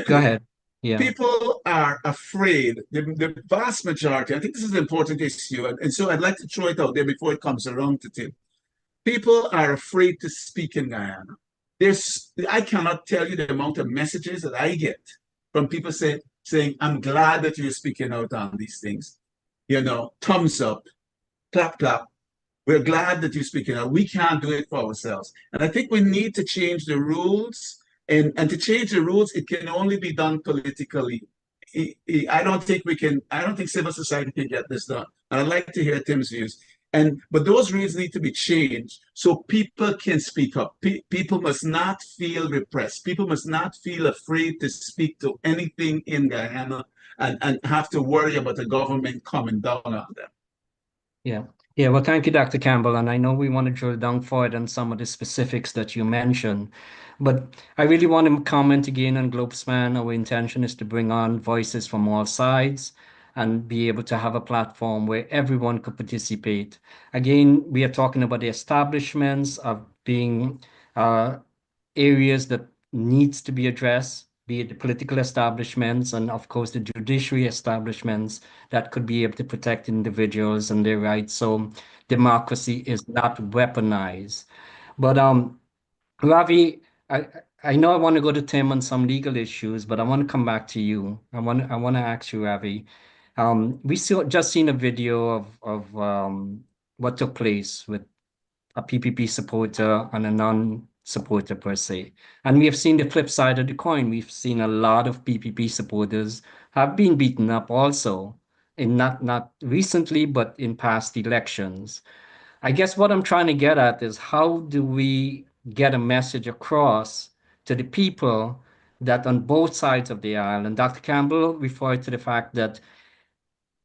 S2: go ahead. Yeah.
S6: People are afraid, the vast majority, I think this is an important issue, and so I'd like to throw it out there before it comes around to Tim. People are afraid to speak in Guyana. I cannot tell you the amount of messages that I get from people saying, I'm glad that you're speaking out on these things. Thumbs up, clap, clap. We're glad that you're speaking out. We can't do it for ourselves. And I think we need to change the rules. And to change the rules, it can only be done politically. I don't think civil society can get this done. And I'd like to hear Tim's views. But those rules need to be changed so people can speak up. People must not feel repressed. People must not feel afraid to speak to anything in Guyana and have to worry about the government coming down on them.
S2: Yeah. Yeah, well, thank you, Dr. Campbell. And I know we want to drill down forward on some of the specifics that you mentioned, but I really want to comment again on Globespan. Our intention is to bring on voices from all sides and be able to have a platform where everyone could participate. Again, we are talking about the establishments of being areas that needs to be addressed, be it the political establishments and of course the judiciary establishments that could be able to protect individuals and their rights. So democracy is not weaponized. But Ravi, I know I want to go to Tim on some legal issues, but I want to come back to you. I want to ask you, Ravi. We just seen a video of what took place with a PPP supporter and a non-supporter per se. And we have seen the flip side of the coin. We've seen a lot of PPP supporters have been beaten up also, in not recently, but in past elections. I guess what I'm trying to get at is how do we get a message across to the people that on both sides of the aisle, and Dr. Campbell referred to the fact that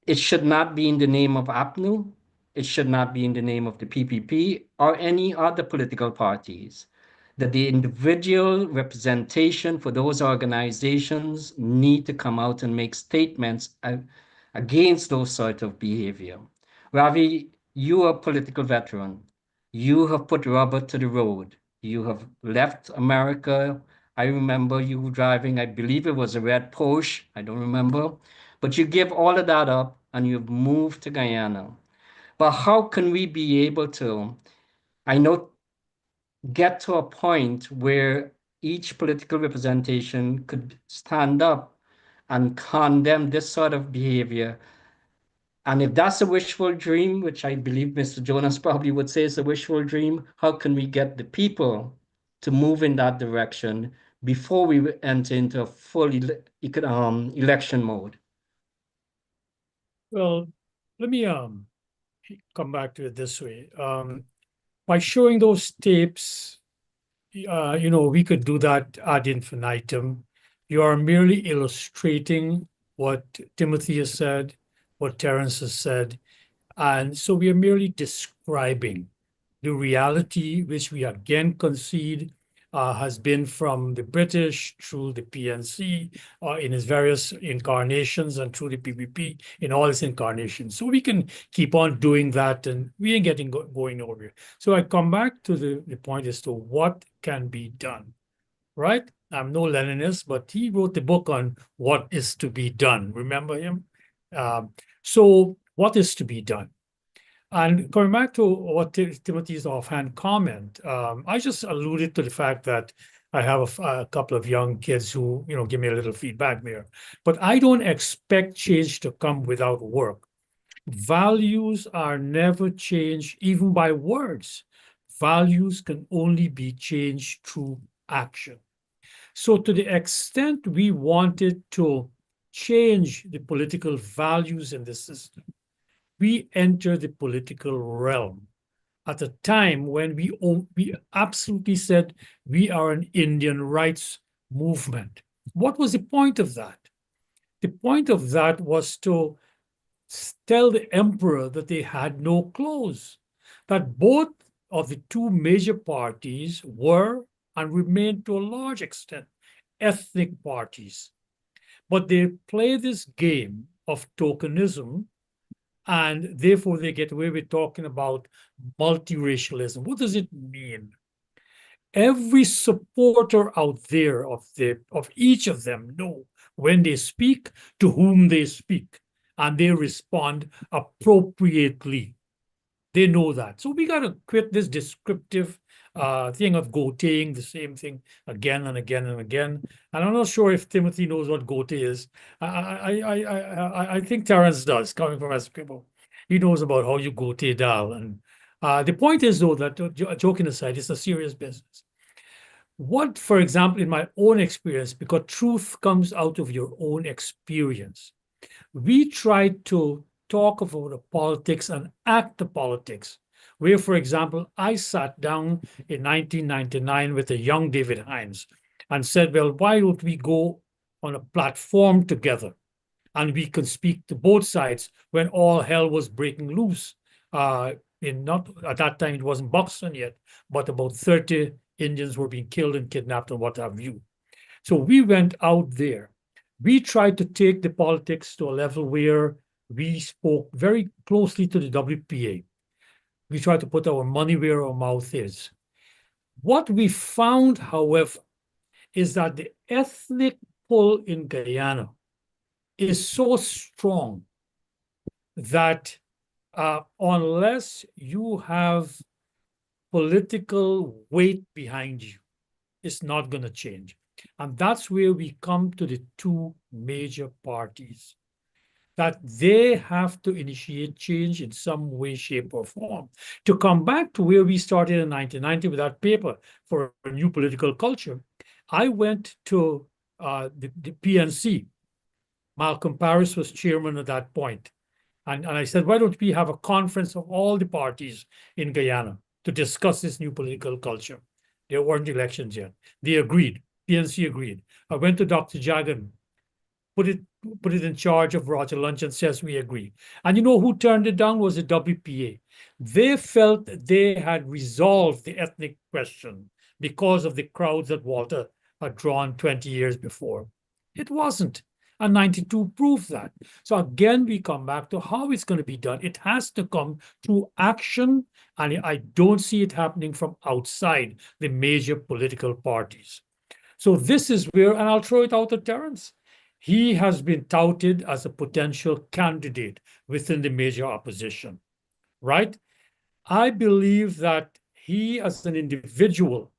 S2: it should not be in the name of APNU. It should not be in the name of the PPP or any other political parties. That the individual representation for those organizations need to come out and make statements against those sort of behavior. Ravi, you are a political veteran. You have put rubber to the road. You have left America. I remember you driving, I believe it was a red Porsche. I don't remember. But you give all of that up and you've moved to Guyana. But how can we be able to? I know get to a point where each political representation could stand up and condemn this sort of behavior. And if that's a wishful dream, which I believe Mr. Jonas probably would say is a wishful dream, how can we get the people to move in that direction before we enter into a full election mode?
S3: Well, let me come back to it this way. By showing those tapes, we could do that ad infinitum. You are merely illustrating what Timothy has said, what Terence has said. And so we are merely describing the reality, which we again concede has been from the British through the PNC in its various incarnations and through the PPP in all its incarnations. So we can keep on doing that and we ain't getting going over. So I come back to the point as to what can be done, right? I'm no Leninist, but he wrote the book on what is to be done. Remember him? So what is to be done? And going back to what Timothy's offhand comment, I just alluded to the fact that I have a couple of young kids who, give me a little feedback there. But I don't expect change to come without work. Values are never changed, even by words. Values can only be changed through action. So to the extent we wanted to change the political values in the system, we enter the political realm at a time when we absolutely said we are an Indian rights movement. What was the point of that? The point of that was to tell the emperor that they had no clothes, that both of the two major parties were and remain to a large extent ethnic parties. But they play this game of tokenism and therefore they get away with talking about multiracialism. What does it mean? Every supporter out there of each of them know when they speak to whom they speak, and they respond appropriately. They know that. So we got to quit this descriptive thing of goateeing the same thing again and again and again. And I'm not sure if Timothy knows what goatee is. I think Terence does, coming from Esquimalt. He knows about how you goatee Dal. And the point is, though, that joking aside, it's a serious business. What, for example, in my own experience, because truth comes out of your own experience, we tried to talk about the politics and act the politics. Where, for example, I sat down in 1999 with a young David Hines and said, well, why don't we go on a platform together and we can speak to both sides when all hell was breaking loose. Not at that time, it wasn't Buxton yet, but about 30 Indians were being killed and kidnapped and what have you. So we went out there. We tried to take the politics to a level where we spoke very closely to the WPA. We tried to put our money where our mouth is. What we found, however, is that the ethnic pull in Guyana is so strong that unless you have political weight behind you, it's not going to change. And that's where we come to the two major parties, that they have to initiate change in some way, shape, or form. To come back to where we started in 1990 with that paper for a new political culture, I went to the PNC. Malcolm Paris was chairman at that point. And I said, why don't we have a conference of all the parties in Guyana to discuss this new political culture? There weren't elections yet. They agreed. PNC agreed. I went to Dr. Jagan, put it in charge of Roger Lunch and says we agree. And you know who turned it down was the WPA. They felt they had resolved the ethnic question because of the crowds that Walter had drawn 20 years before. It wasn't. And 92 proved that. So again, we come back to how it's going to be done. It has to come through action, and I don't see it happening from outside the major political parties. So this is where, and I'll throw it out to Terence. He has been touted as a potential candidate within the major opposition, right? I believe that he as an individual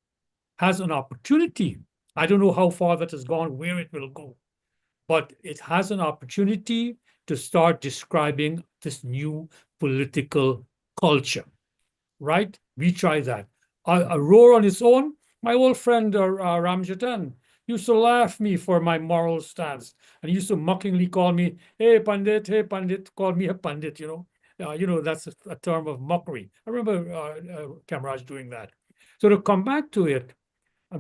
S3: has an opportunity. I don't know how far that has gone, where it will go, but it has an opportunity to start describing this new political culture, right? We try that. A roar on its own, my old friend Ram Jatan used to laugh me for my moral stance and he used to mockingly call me, hey Pandit, call me a Pandit, that's a term of mockery. I remember Kamraj doing that. So to come back to it,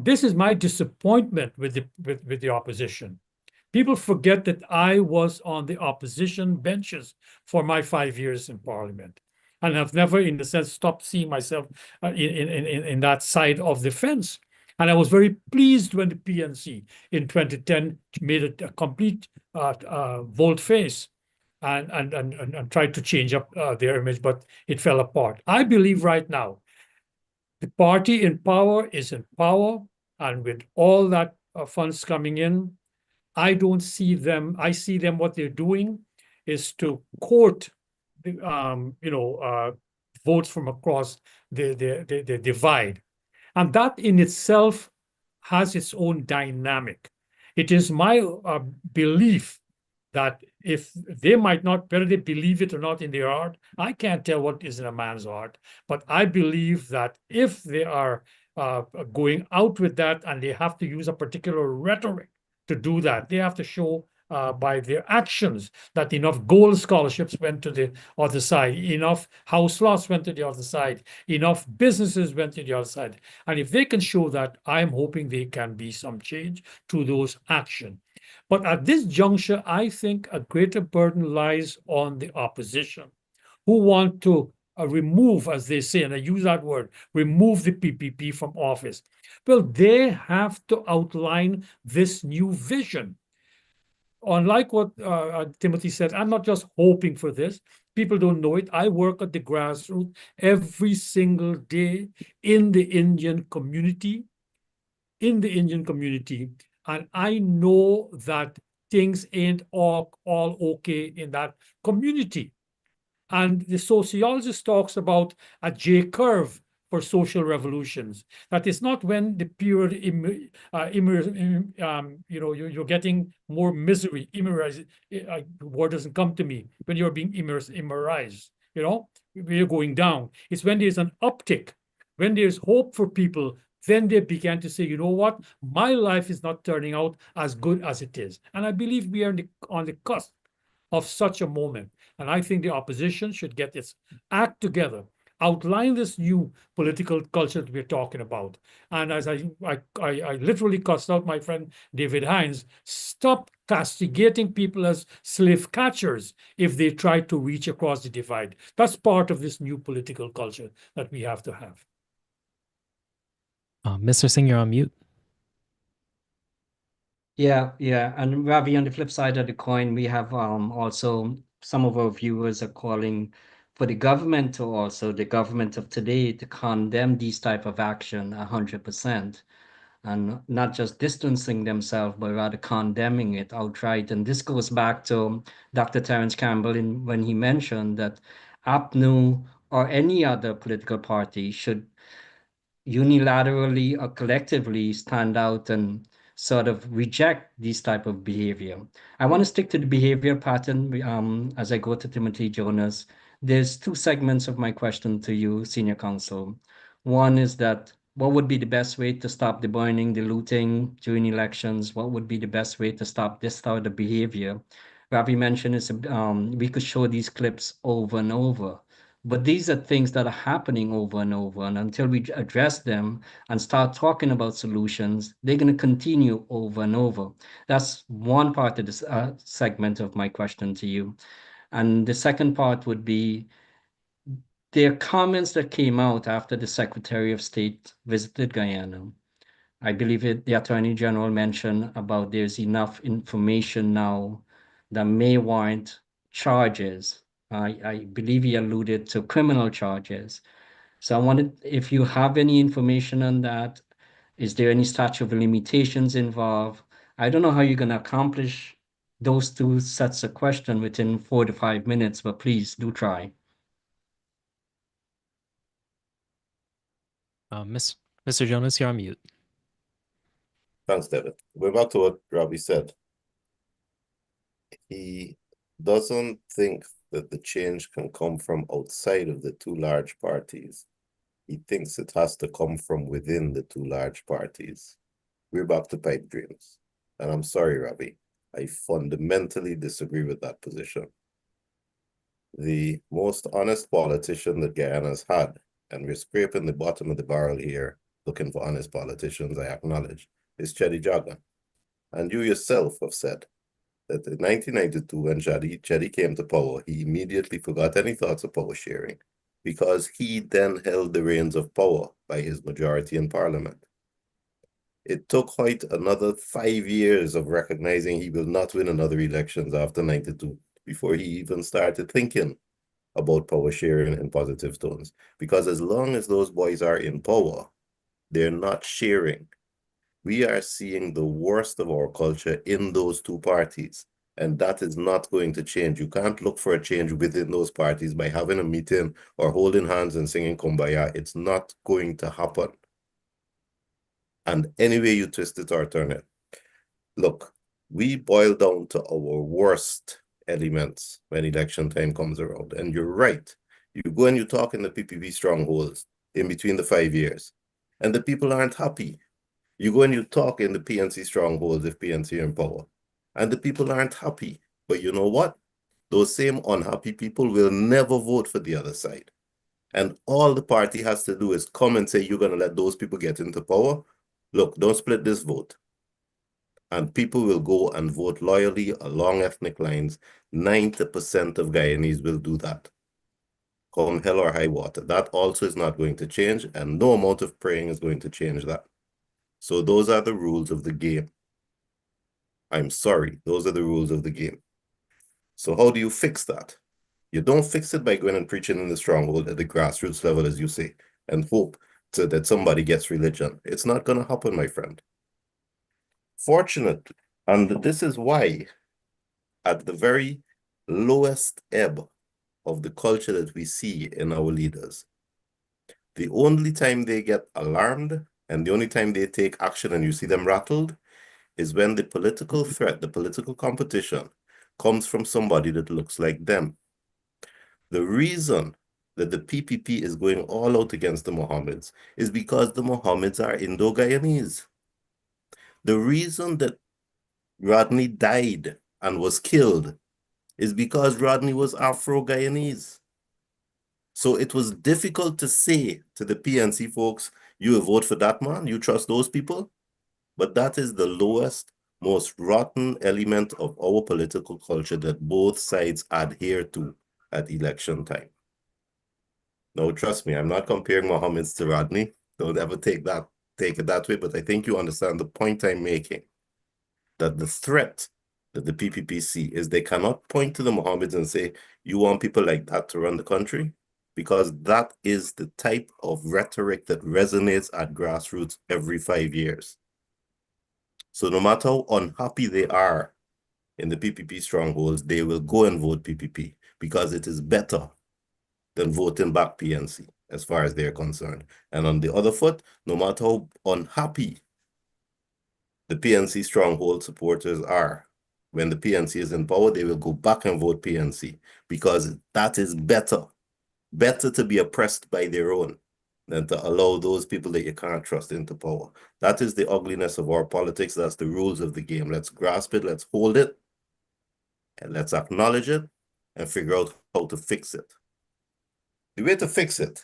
S3: this is my disappointment with the opposition. People forget that I was on the opposition benches for my 5 years in Parliament, and have never, in a sense, stopped seeing myself in that side of the fence. And I was very pleased when the PNC in 2010 made a complete volte-face and tried to change up their image, but it fell apart. I believe right now the party in power is in power, and with all that funds coming in, I don't see them. I see them. What they're doing is to court the votes from across the divide, and that in itself has its own dynamic. It is my belief that if they might not, whether they believe it or not in their heart, I can't tell what is in a man's heart, but I believe that if they are going out with that and they have to use a particular rhetoric to do that, they have to show by their actions that enough gold scholarships went to the other side, enough house lots went to the other side, enough businesses went to the other side. And if they can show that, I'm hoping there can be some change to those actions. But at this juncture, I think a greater burden lies on the opposition, who want to remove, as they say, and I use that word, remove the PPP from office. Well, they have to outline this new vision. Unlike what Timothy said, I'm not just hoping for this. People don't know it. I work at the grassroots every single day in the Indian community, and I know that things ain't all okay in that community. And the sociologist talks about a J curve for social revolutions. That is not when the period, you're getting more misery. The word doesn't come to me. When you're being immersed, when you're going down. It's when there's an uptick, when there's hope for people. Then they began to say, you know what, my life is not turning out as good as it is. And I believe we are on the cusp of such a moment. And I think the opposition should get its act together, outline this new political culture that we're talking about. And as I literally cussed out my friend David Hines, stop castigating people as slave catchers if they try to reach across the divide. That's part of this new political culture that we have to have.
S4: Mr. Singh, you're on mute.
S2: Yeah. And Ravi, on the flip side of the coin, we have also some of our viewers are calling for the government of today to condemn these type of action 100%, and not just distancing themselves, but rather condemning it outright. And this goes back to Dr. Terence Campbell when he mentioned that APNU or any other political party should unilaterally or collectively stand out and sort of reject these type of behavior. I want to stick to the behavior pattern as I go to Timothy Jonas. There's two segments of my question to you, Senior Counsel. One is that what would be the best way to stop the burning, the looting during elections? What would be the best way to stop this sort of behavior? Ravi mentioned we could show these clips over and over. But these are things that are happening over and over. And until we address them and start talking about solutions, they're going to continue over and over. That's one part of this segment of my question to you. And the second part would be, there are comments that came out after the Secretary of State visited Guyana. I believe the Attorney General mentioned about there's enough information now that may warrant charges. I believe he alluded to criminal charges. So I wanted, if you have any information on that, is there any statute of limitations involved? I don't know how you're going to accomplish those two sets of questions within 4 to 5 minutes, but please do try.
S4: Mr. Jonas, you're on mute.
S5: Thanks, David. Going back to what Robbie said, he doesn't think that the change can come from outside of the two large parties. He thinks it has to come from within the two large parties. We're back to pipe dreams. And I'm sorry, Robbie, I fundamentally disagree with that position. The most honest politician that Guyana's had, and we're scraping the bottom of the barrel here, looking for honest politicians, I acknowledge, is Chedi Jagan. And you yourself have said that in 1992, when Chedi came to power, he immediately forgot any thoughts of power sharing because he then held the reins of power by his majority in parliament. It took Hoyt another 5 years of recognizing he will not win another elections after 92 before he even started thinking about power sharing in positive tones. Because as long as those boys are in power, they're not sharing. We are seeing the worst of our culture in those two parties, and that is not going to change. You can't look for a change within those parties by having a meeting or holding hands and singing Kumbaya. It's not going to happen. And any way you twist it or turn it, look, we boil down to our worst elements when election time comes around. And you're right. You go and you talk in the PPP strongholds in between the 5 years, and the people aren't happy. You go and you talk in the PNC strongholds if PNC are in power, and the people aren't happy. But you know what? Those same unhappy people will never vote for the other side. And all the party has to do is come and say, you're going to let those people get into power. Look, don't split this vote. And people will go and vote loyally along ethnic lines. 90% of Guyanese will do that. Come hell or high water. That also is not going to change, and no amount of praying is going to change that. So those are the rules of the game. I'm sorry, those are the rules of the game. So how do you fix that? You don't fix it by going and preaching in the stronghold at the grassroots level, as you say, and hope that somebody gets religion. It's not going to happen, my friend. Fortunately, and this is why at the very lowest ebb of the culture that we see in our leaders, the only time they get alarmed and the only time they take action and you see them rattled is when the political threat, the political competition comes from somebody that looks like them. The reason that the PPP is going all out against the Mohammeds is because the Mohammeds are Indo-Guyanese. The reason that Rodney died and was killed is because Rodney was Afro-Guyanese. So it was difficult to say to the PNC folks, you will vote for that man, you trust those people? But that is the lowest, most rotten element of our political culture that both sides adhere to at election time. Now, trust me, I'm not comparing Mohammeds to Rodney. Don't ever take it that way, but I think you understand the point I'm making. That the threat that the PPP see is they cannot point to the Mohammeds and say, you want people like that to run the country? Because that is the type of rhetoric that resonates at grassroots every 5 years. So no matter how unhappy they are in the PPP strongholds, they will go and vote PPP because it is better than voting back PNC as far as they're concerned. And on the other foot, no matter how unhappy the PNC stronghold supporters are, when the PNC is in power, they will go back and vote PNC because that is better. Better to be oppressed by their own than to allow those people that you can't trust into power. That is the ugliness of our politics. That's the rules of the game. Let's grasp it, let's hold it, and let's acknowledge it and figure out how to fix it. The way to fix it,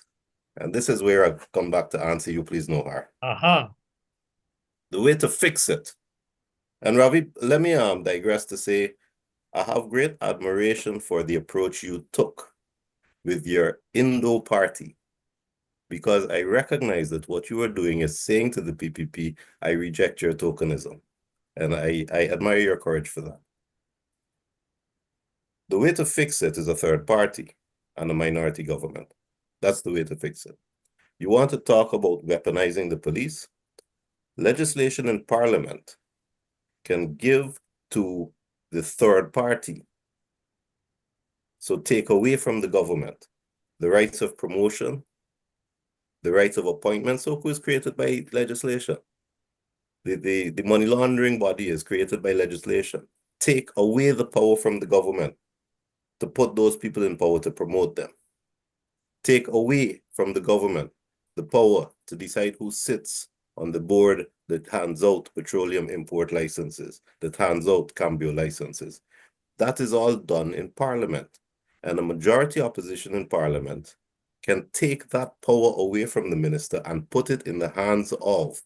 S5: and this is where I come back to answer you, please, Nohar. The way to fix it, and Ravi, let me digress to say, I have great admiration for the approach you took with your Indo party, because I recognize that what you are doing is saying to the PPP, I reject your tokenism. And I admire your courage for that. The way to fix it is a third party and a minority government. That's the way to fix it. You want to talk about weaponizing the police? Legislation in Parliament can give to the third party, so take away from the government the rights of promotion, The right of appointment, so was created by legislation. The money laundering body is created by legislation. Take away the power from the government to put those people in power to promote them. Take away from the government the power to decide who sits on the board that hands out petroleum import licenses, that hands out cambio licenses. That is all done in Parliament. And a majority opposition in Parliament can take that power away from the minister and put it in the hands of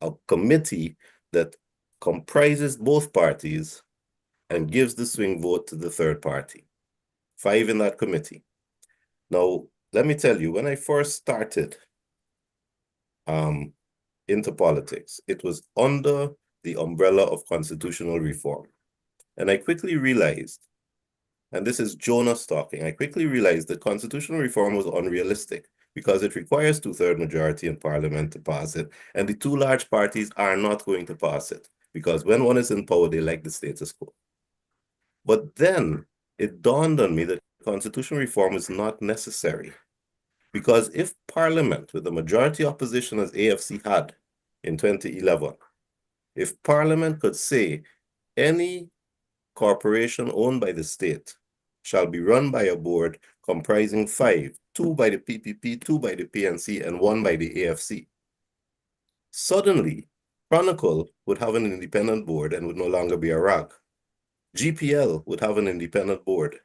S5: a committee that comprises both parties and gives the swing vote to the third party. 5 in that committee. Now, let me tell you, when I first started into politics, it was under the umbrella of constitutional reform. And I quickly realized, and this is Jonas talking, I quickly realized that constitutional reform was unrealistic because it requires 2/3 majority in Parliament to pass it, and the 2 large parties are not going to pass it because when one is in power, they like the status quo. But then it dawned on me that constitutional reform is not necessary because if Parliament, with the majority opposition as AFC had in 2011, if Parliament could say any corporation owned by the state shall be run by a board comprising 5, 2 by the PPP, 2 by the PNC, and 1 by the AFC. Suddenly, Chronicle would have an independent board and would no longer be a RAG. GPL would have an independent board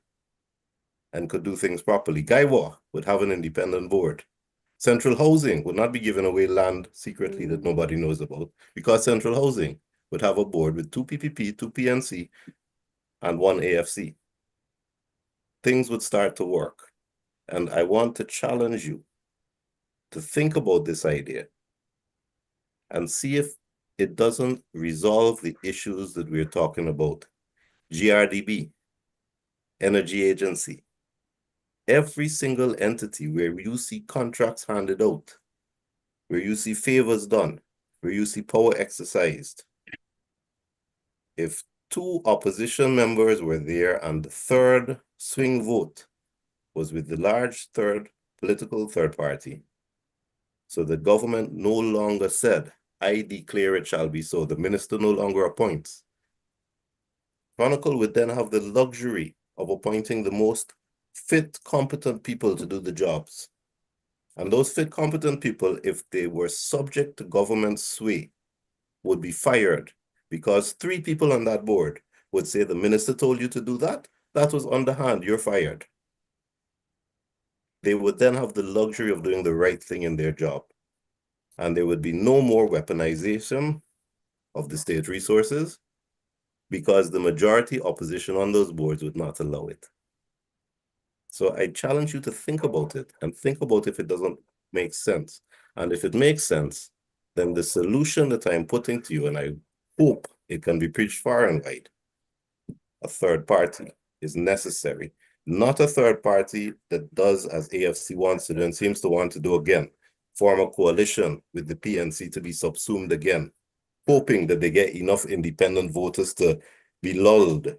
S5: and could do things properly. Gaiwa would have an independent board. Central Housing would not be giving away land secretly that nobody knows about because Central Housing would have a board with 2 PPP, 2 PNC, and 1 AFC. Things would start to work. And I want to challenge you to think about this idea and see if it doesn't resolve the issues that we're talking about. GRDB, Energy Agency, every single entity where you see contracts handed out, where you see favors done, where you see power exercised. If 2 opposition members were there and the third swing vote was with the large political third party, so the government no longer said, I declare it shall be so, the minister no longer appoints. Chronicle would then have the luxury of appointing the most fit, competent people to do the jobs. And those fit, competent people, if they were subject to government sway, would be fired because 3 people on that board would say the minister told you to do that. That was underhand, you're fired. They would then have the luxury of doing the right thing in their job. And there would be no more weaponization of the state resources because the majority opposition on those boards would not allow it. So I challenge you to think about it and think about if it doesn't make sense. And if it makes sense, then the solution that I'm putting to you, and I hope it can be preached far and wide, a third party is necessary. Not a third party that does as AFC wants to do and seems to want to do again, form a coalition with the PNC to be subsumed again, hoping that they get enough independent voters to be lulled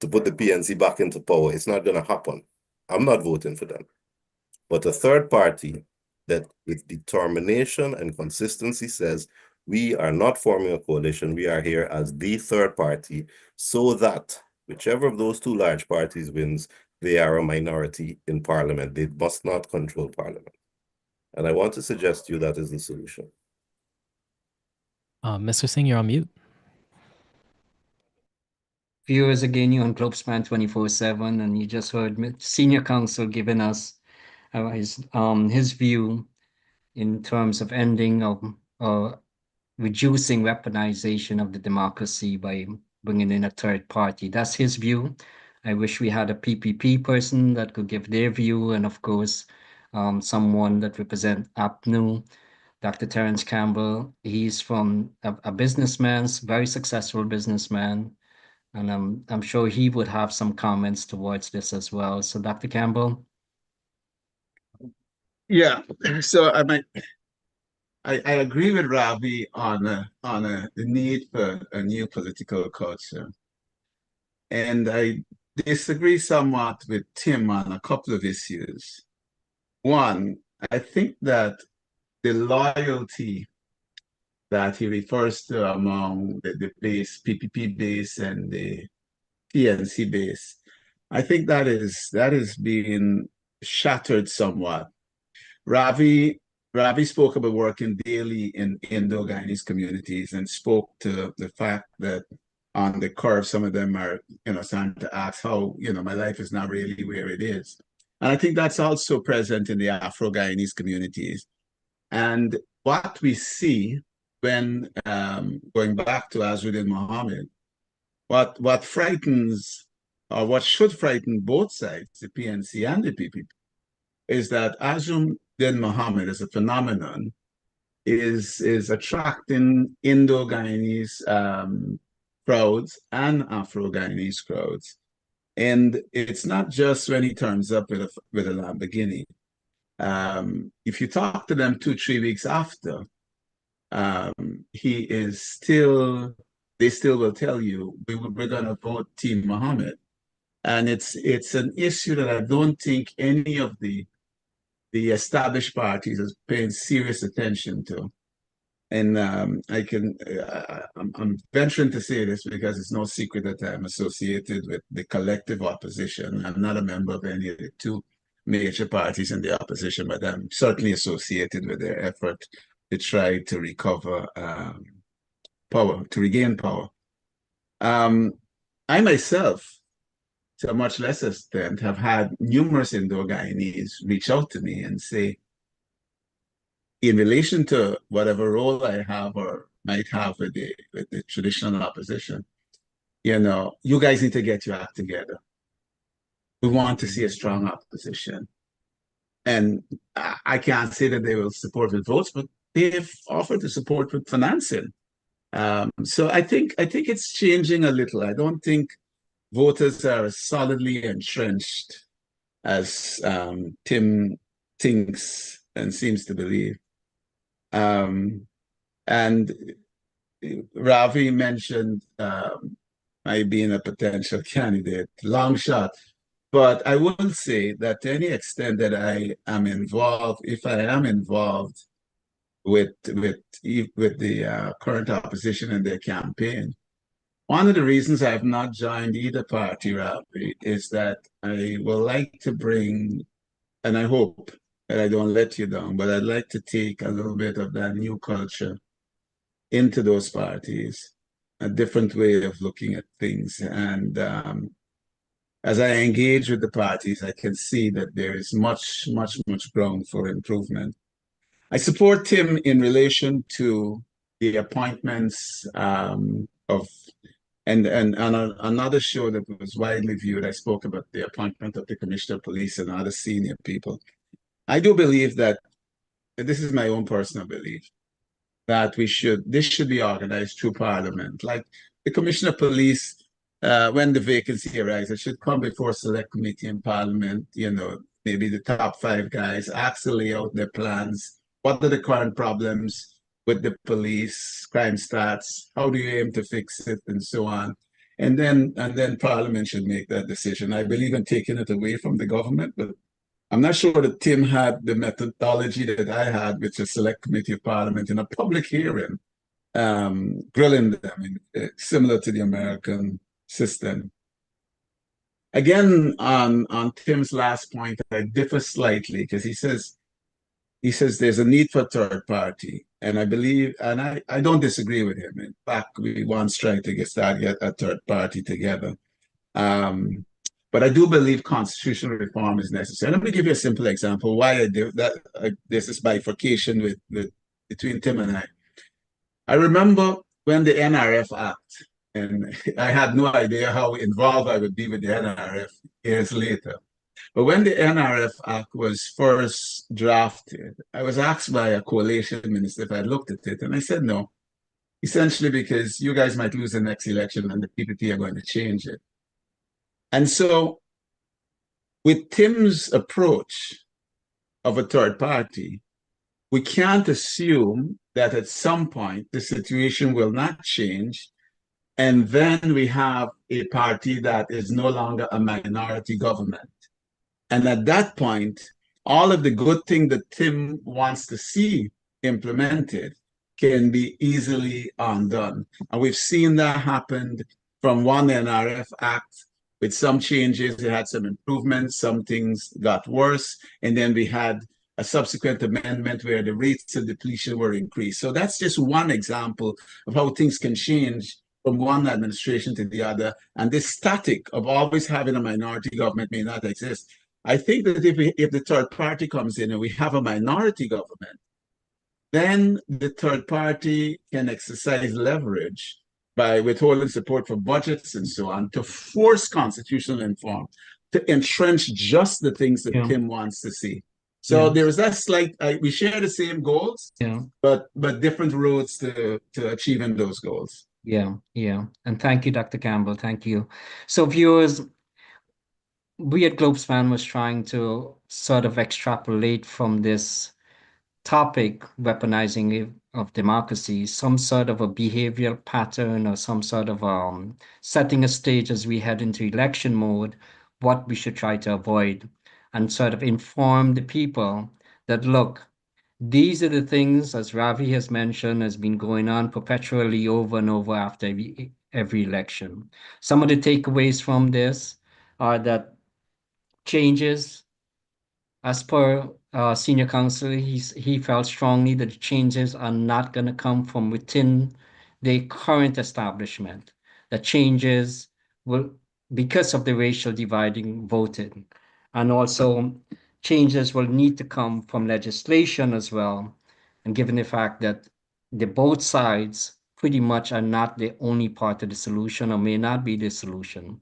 S5: to put the PNC back into power. It's not going to happen. I'm not voting for them. But a third party that with determination and consistency says, we are not forming a coalition, we are here as the third party, so that whichever of those 2 large parties wins, they are a minority in Parliament. They must not control Parliament. And I want to suggest to you that is the solution.
S4: Mr. Singh, you're on mute.
S2: Viewers, again, you're on Globespan24x7, and you just heard Senior Counsel giving us his view in terms of ending of reducing weaponization of the democracy by bringing in a third party. That's his view. I wish we had a PPP person that could give their view, and of course, someone that represents APNU, Dr. Terence Campbell. He's from a businessman, very successful businessman, and I'm sure he would have some comments towards this as well. So, Dr. Campbell.
S6: Yeah, so I agree with Ravi on the need for a new political culture. And I disagree somewhat with Tim on a couple of issues. One, I think that the loyalty that he refers to among the base, PPP base and the PNC base, I think that is being shattered somewhat. Ravi spoke about working daily in Indo-Guyanese communities and spoke to the fact that on the curve, some of them are, starting to ask how, my life is not really where it is. And I think that's also present in the Afro-Guyanese communities. And what we see when going back to Azruddin Mohammed, what frightens or what should frighten both sides, the PNC and the PPP, is that Azruddin Mohammed as a phenomenon is attracting Indo-Guyanese crowds and Afro-Guyanese crowds. And it's not just when he turns up with a Lamborghini. If you talk to them 2-3 weeks after, they still will tell you, we're going to vote Team Mohammed. And it's an issue that I don't think any of the established parties is paying serious attention to. And I'm venturing to say this because it's no secret that I'm associated with the collective opposition. I'm not a member of any of the two major parties in the opposition, but I'm certainly associated with their effort to try to recover power, to regain power. I myself, to a much lesser extent, have had numerous Indo-Guyanese reach out to me and say, in relation to whatever role I have or might have with the traditional opposition, you guys need to get your act together. We want to see a strong opposition. And I can't say that they will support with votes, but they've offered to support with financing. So I think it's changing a little. I don't think voters are as solidly entrenched as Tim thinks and seems to believe. And Ravi mentioned I being a potential candidate, long shot. But I will say that to any extent that I am involved, if I am involved with the current opposition and their campaign, one of the reasons I have not joined either party, Ravi, is that I will like to bring, and I hope that I don't let you down, but I'd like to take a little bit of that new culture into those parties, a different way of looking at things. And as I engage with the parties, I can see that there is much, much, much ground for improvement. I support Tim in relation to the appointments and on another show that was widely viewed, I spoke about the appointment of the Commissioner of Police and other senior people. I do believe that, this is my own personal belief, that this should be organized through Parliament. Like the Commissioner of Police, when the vacancy arises, should come before Select Committee in Parliament, maybe the top 5 guys, actually lay out their plans. What are the current problems with the police, crime stats? How do you aim to fix it, and so on? And then Parliament should make that decision. I believe in taking it away from the government, but I'm not sure that Tim had the methodology that I had with the Select Committee of Parliament in a public hearing, grilling them, similar to the American system. Again, on Tim's last point, I differ slightly because he says there's a need for a third party. And I believe, and I don't disagree with him. In fact, we once tried to get a third party together. But I do believe constitutional reform is necessary. Let me give you a simple example why I do that. There's this bifurcation between Tim and I. I remember when the NRF Act, and I had no idea how involved I would be with the NRF years later. But when the NRF Act was first drafted, I was asked by a coalition minister if I looked at it, and I said no, essentially because you guys might lose the next election and the PPP are going to change it. And so with Tim's approach of a third party, we can't assume that at some point the situation will not change, and then we have a party that is no longer a minority government. And at that point, all of the good thing that Tim wants to see implemented can be easily undone. And we've seen that happen from one NRF Act with some changes. It had some improvements, some things got worse, and then we had a subsequent amendment where the rates of depletion were increased. So that's just one example of how things can change from one administration to the other. And this static of always having a minority government may not exist. I think that if the third party comes in and we have a minority government, then the third party can exercise leverage by withholding support for budgets and so on to force constitutional reform, to entrench just the things that Tim wants to see. So there is that slight, we share the same goals, but different roads to achieving those goals.
S2: Yeah. And thank you, Dr. Campbell. Thank you. So viewers, we at Globespan was trying to sort of extrapolate from this topic, weaponizing of democracy, some sort of a behavioral pattern or some sort of setting a stage as we head into election mode, what we should try to avoid, and sort of inform the people that, look, these are the things, as Ravi has mentioned, has been going on perpetually over and over after every election. Some of the takeaways from this are that changes, as per senior counsel, he felt strongly that the changes are not going to come from within the current establishment. The changes will, because of the racial dividing voting, and also changes will need to come from legislation as well. And given the fact that the both sides pretty much are not the only part of the solution or may not be the solution.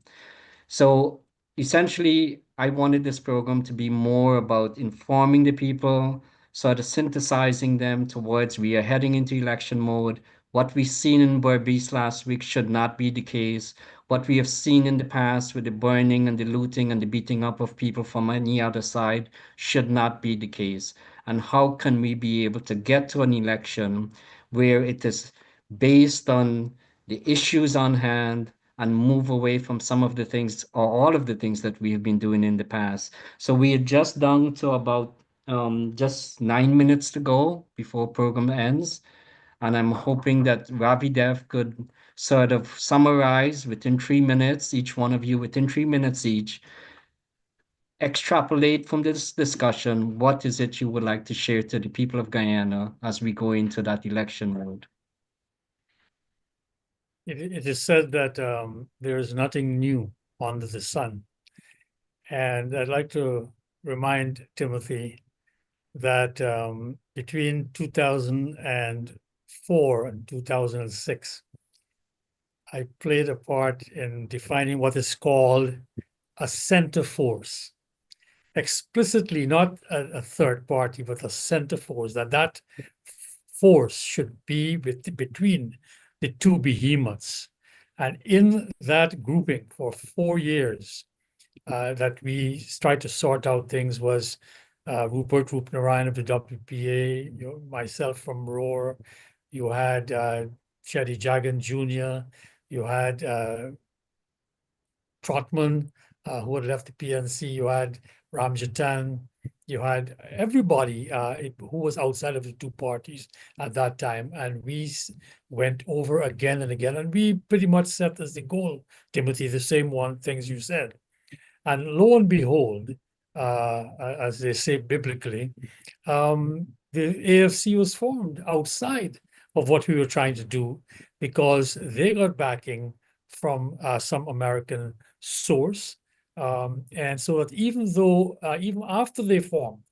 S2: So essentially, I wanted this program to be more about informing the people, sort of synthesizing them towards we are heading into election mode. What we've seen in Berbice last week should not be the case. What we have seen in the past with the burning and the looting and the beating up of people from any other side should not be the case. And how can we be able to get to an election where it is based on the issues on hand and move away from some of the things or all of the things that we have been doing in the past. So we are just down to about just 9 minutes to go before program ends. And I'm hoping that Ravi Dev could sort of summarize within 3 minutes, each one of you within 3 minutes each, extrapolate from this discussion, what is it you would like to share to the people of Guyana as we go into that election mode?
S3: It is said that there is nothing new under the sun. And I'd like to remind Timothy that between 2004 and 2006, I played a part in defining what is called a center force. Explicitly, not a third party, but a center force, that force should be between the two behemoths. And in that grouping for 4 years that we tried to sort out things was Rupert Rupnarayan of the WPA, myself from ROAR, you had Chetty Jagan Jr., you had Trotman, who had left the PNC, you had Ramjatan, you had everybody who was outside of the two parties at that time. And we went over again and again, and we pretty much set as the goal, Timothy, the same one things you said. And lo and behold, as they say biblically, the AFC was formed outside of what we were trying to do because they got backing from some American source. And so that even though, even after they formed,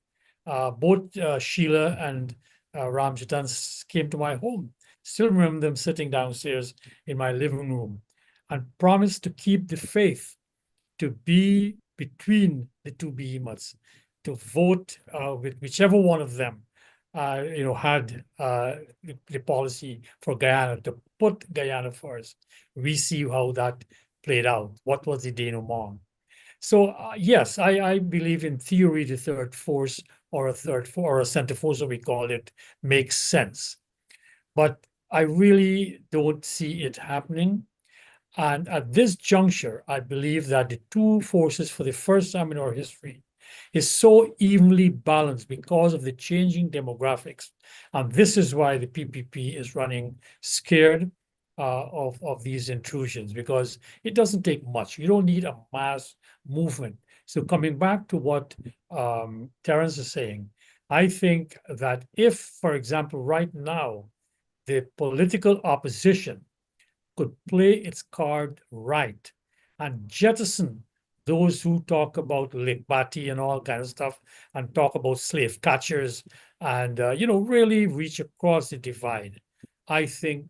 S3: both Sheila and Ramjatan came to my home. Still remember them sitting downstairs in my living room and promised to keep the faith, to be between the two behemoths, to vote with whichever one of them had the policy for Guyana, to put Guyana first. We see how that played out. What was the denouement? So yes, I believe in theory the third force or a center force, as we call it, makes sense. But I really don't see it happening. And at this juncture, I believe that the two forces for the first time in our history is so evenly balanced because of the changing demographics. And this is why the PPP is running scared of these intrusions, because it doesn't take much. You don't need a mass movement. So coming back to what Terence is saying, I think that if, for example, right now, the political opposition could play its card right and jettison those who talk about Lekbati and all kind of stuff and talk about slave catchers and really reach across the divide, I think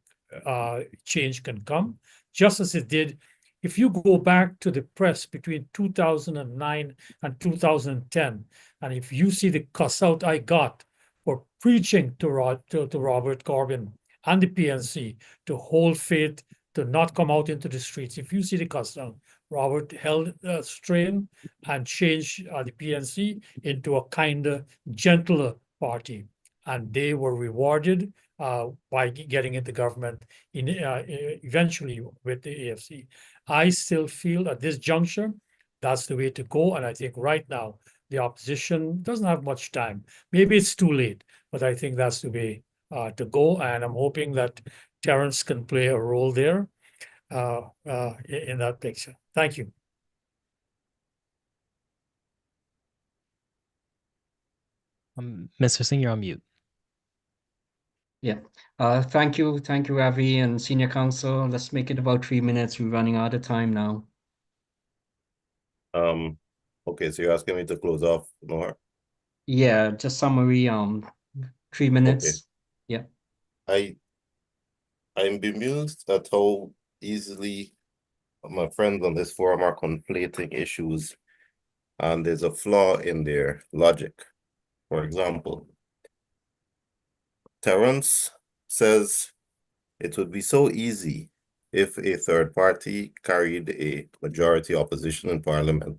S3: change can come, just as it did. If you go back to the press between 2009 and 2010, and if you see the cuss out I got for preaching to Robert Corbyn and the PNC to hold faith, to not come out into the streets. If you see the cuss down, Robert held strain and changed the PNC into a kinder, gentler party. And they were rewarded by getting into government eventually with the AFC. I still feel at this juncture, that's the way to go. And I think right now, the opposition doesn't have much time. Maybe it's too late, but I think that's the way to go. And I'm hoping that Terence can play a role there in that picture. Thank you.
S4: Mr. Singh, you're on mute.
S2: Yeah. Thank you, Ravi and Senior Counsel. Let's make it about 3 minutes. We're running out of time now.
S5: Okay, so you're asking me to close off, Noor?
S2: Yeah, just summary. 3 minutes.
S5: Okay.
S2: Yeah.
S5: I'm bemused at how easily my friends on this forum are conflating issues, and there's a flaw in their logic. For example, Terence says it would be so easy if a third party carried a majority opposition in parliament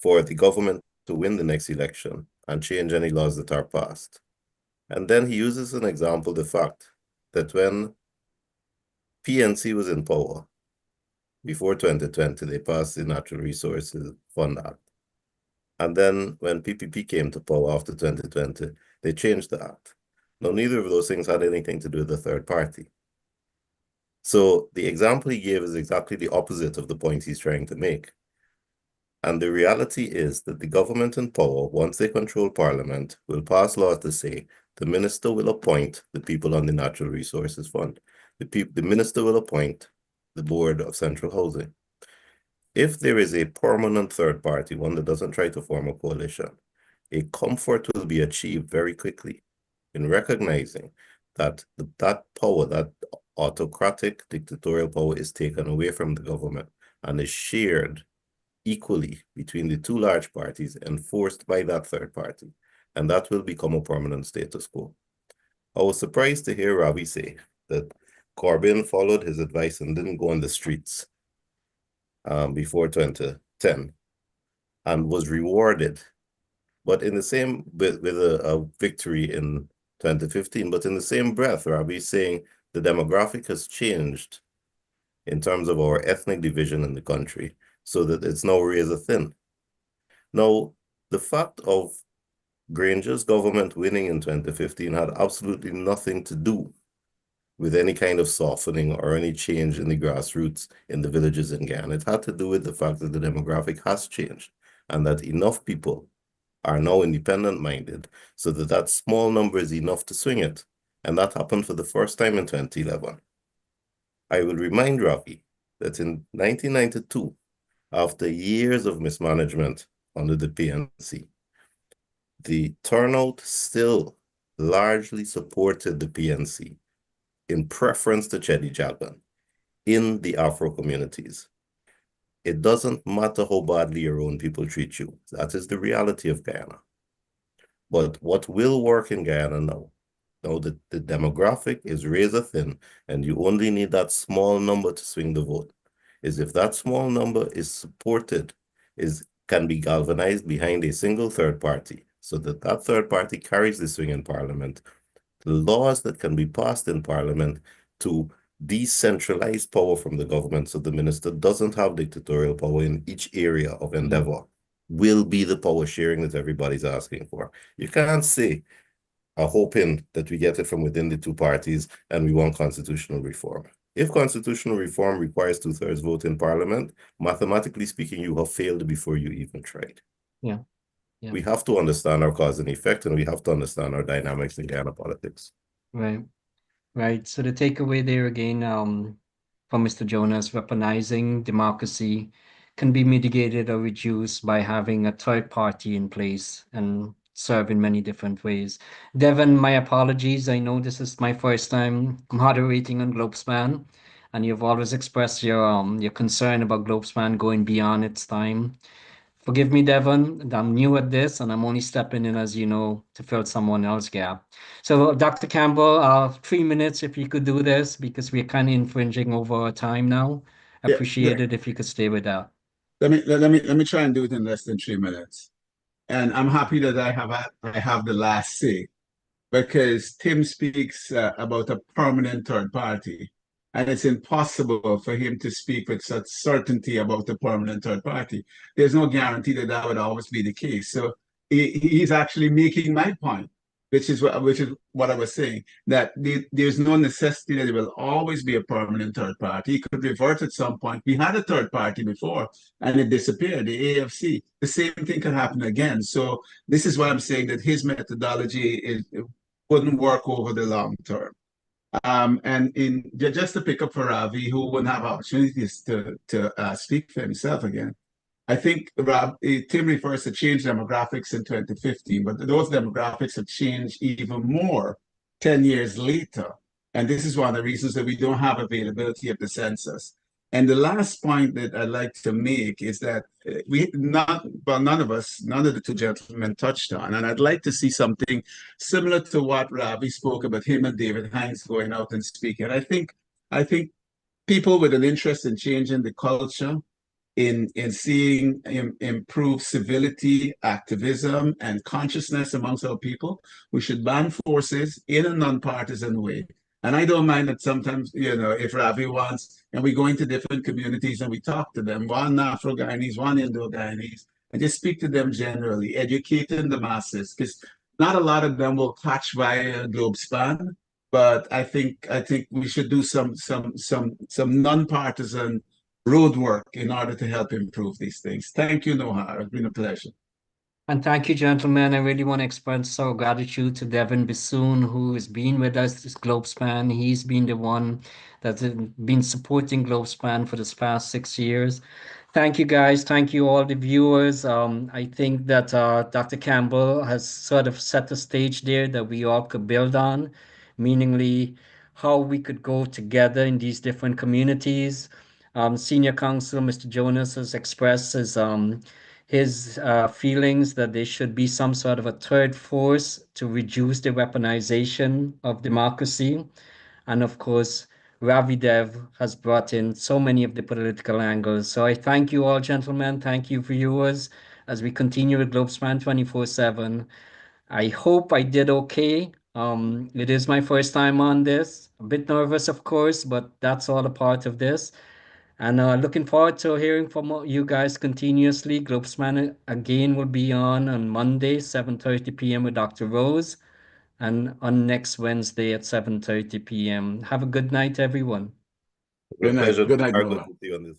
S5: for the government to win the next election and change any laws that are passed. And then he uses an example, the fact that when PNC was in power, before 2020, they passed the Natural Resources Fund Act. And then when PPP came to power after 2020, they changed the act. Now, neither of those things had anything to do with the third party. So the example he gave is exactly the opposite of the point he's trying to make. And the reality is that the government in power, once they control parliament, will pass laws to say the minister will appoint the people on the Natural Resources Fund. The minister will appoint the Board of Central Housing. If there is a permanent third party, one that doesn't try to form a coalition, a comfort will be achieved very quickly in recognizing that that power, that autocratic dictatorial power, is taken away from the government and is shared equally between the two large parties enforced by that third party. And that will become a permanent status quo. I was surprised to hear Ravi say that Corbyn followed his advice and didn't go on the streets before 2010 and was rewarded, but in the same with a victory in 2015. But in the same breath, Ravi is saying the demographic has changed in terms of our ethnic division in the country, so that it's now razor thin. Now, the fact of Granger's government winning in 2015 had absolutely nothing to do with any kind of softening or any change in the grassroots in the villages in Ghana. It had to do with the fact that the demographic has changed and that enough people are now independent-minded so that that small number is enough to swing it. And that happened for the first time in 2011. I will remind Ravi that in 1992, after years of mismanagement under the PNC, the turnout still largely supported the PNC in preference to Chedi Jagan in the Afro communities. It doesn't matter how badly your own people treat you. That is the reality of Guyana. But what will work in Guyana now that the demographic is razor thin and you only need that small number to swing the vote, is if that small number is supported, can be galvanized behind a single third party, so that that third party carries the swing in parliament. The laws that can be passed in parliament to decentralize power from the government so the minister doesn't have dictatorial power in each area of endeavor will be the power sharing that everybody's asking for. You can't say, hoping that we get it from within the two parties and we want constitutional reform. If constitutional reform requires 2/3 vote in parliament, mathematically speaking, you have failed before you even tried.
S2: Yeah. Yeah.
S5: We have to understand our cause and effect, and we have to understand our dynamics in Guyana politics.
S2: Right. Right. So the takeaway there again, from Mr. Jonas, weaponizing democracy can be mitigated or reduced by having a third party in place and serve in many different ways. Devon, my apologies. I know this is my first time moderating on Globespan, and you've always expressed your concern about Globespan going beyond its time. Forgive me, Devon. I'm new at this, and I'm only stepping in, as you know, to fill someone else's gap. So, Dr. Campbell, 3 minutes if you could do this, because we're kind of infringing over our time now.
S6: Yeah,
S2: Appreciate it if you could stay with that.
S6: let me try and do it in less than 3 minutes. And I'm happy that I have the last say, because Tim speaks about a permanent third party, and it's impossible for him to speak with such certainty about the permanent third party. There's no guarantee that that would always be the case. So he's actually making my point, which is what I was saying, that there's no necessity that it will always be a permanent third party. It could revert at some point. We had a third party before and it disappeared, the AFC. The same thing could happen again. So this is why I'm saying that his methodology wouldn't work over the long term. And just to pick up for Ravi, who wouldn't have opportunities to speak for himself again, I think Tim refers to change demographics in 2015, but those demographics have changed even more 10 years later. And this is one of the reasons that we don't have availability of the census. And the last point that I'd like to make is that none of the two gentlemen touched on, and I'd like to see something similar to what Ravi spoke about, him and David Hines going out and speaking. I think people with an interest in changing the culture, in seeing improved civility, activism, and consciousness amongst our people, we should band forces in a nonpartisan way. And I don't mind that sometimes, if Ravi wants, and we go into different communities and we talk to them, one Afro-Guyanese, one Indo-Guyanese, and just speak to them generally, educating the masses, because not a lot of them will catch via Globespan, but I think we should do some nonpartisan road work in order to help improve these things. Thank you, Noha. It's been a pleasure.
S2: And thank you, gentlemen. I really want to express our gratitude to Devin Bissoon, who has been with us this Globespan. He's been the one that's been supporting Globespan for this past 6 years. Thank you, guys. Thank you, all the viewers. I think that Dr. Campbell has sort of set the stage there that we all could build on, meaningly how we could go together in these different communities. Senior Counsel, Mr. Jonas, has expressed his feelings that there should be some sort of a third force to reduce the weaponization of democracy. And of course, Ravi Dev has brought in so many of the political angles. So I thank you all, gentlemen. Thank you, viewers, as we continue with Globespan 24/7. I hope I did okay. It is my first time on this. A bit nervous, of course, but that's all a part of this. And looking forward to hearing from you guys continuously. Globespan again will be on Monday, 7:30 p.m. with Dr. Rose, and on next Wednesday at 7:30 p.m. Have a good night, everyone.
S6: Good night. Good night,
S5: Good
S6: Noah.
S5: to see you on this.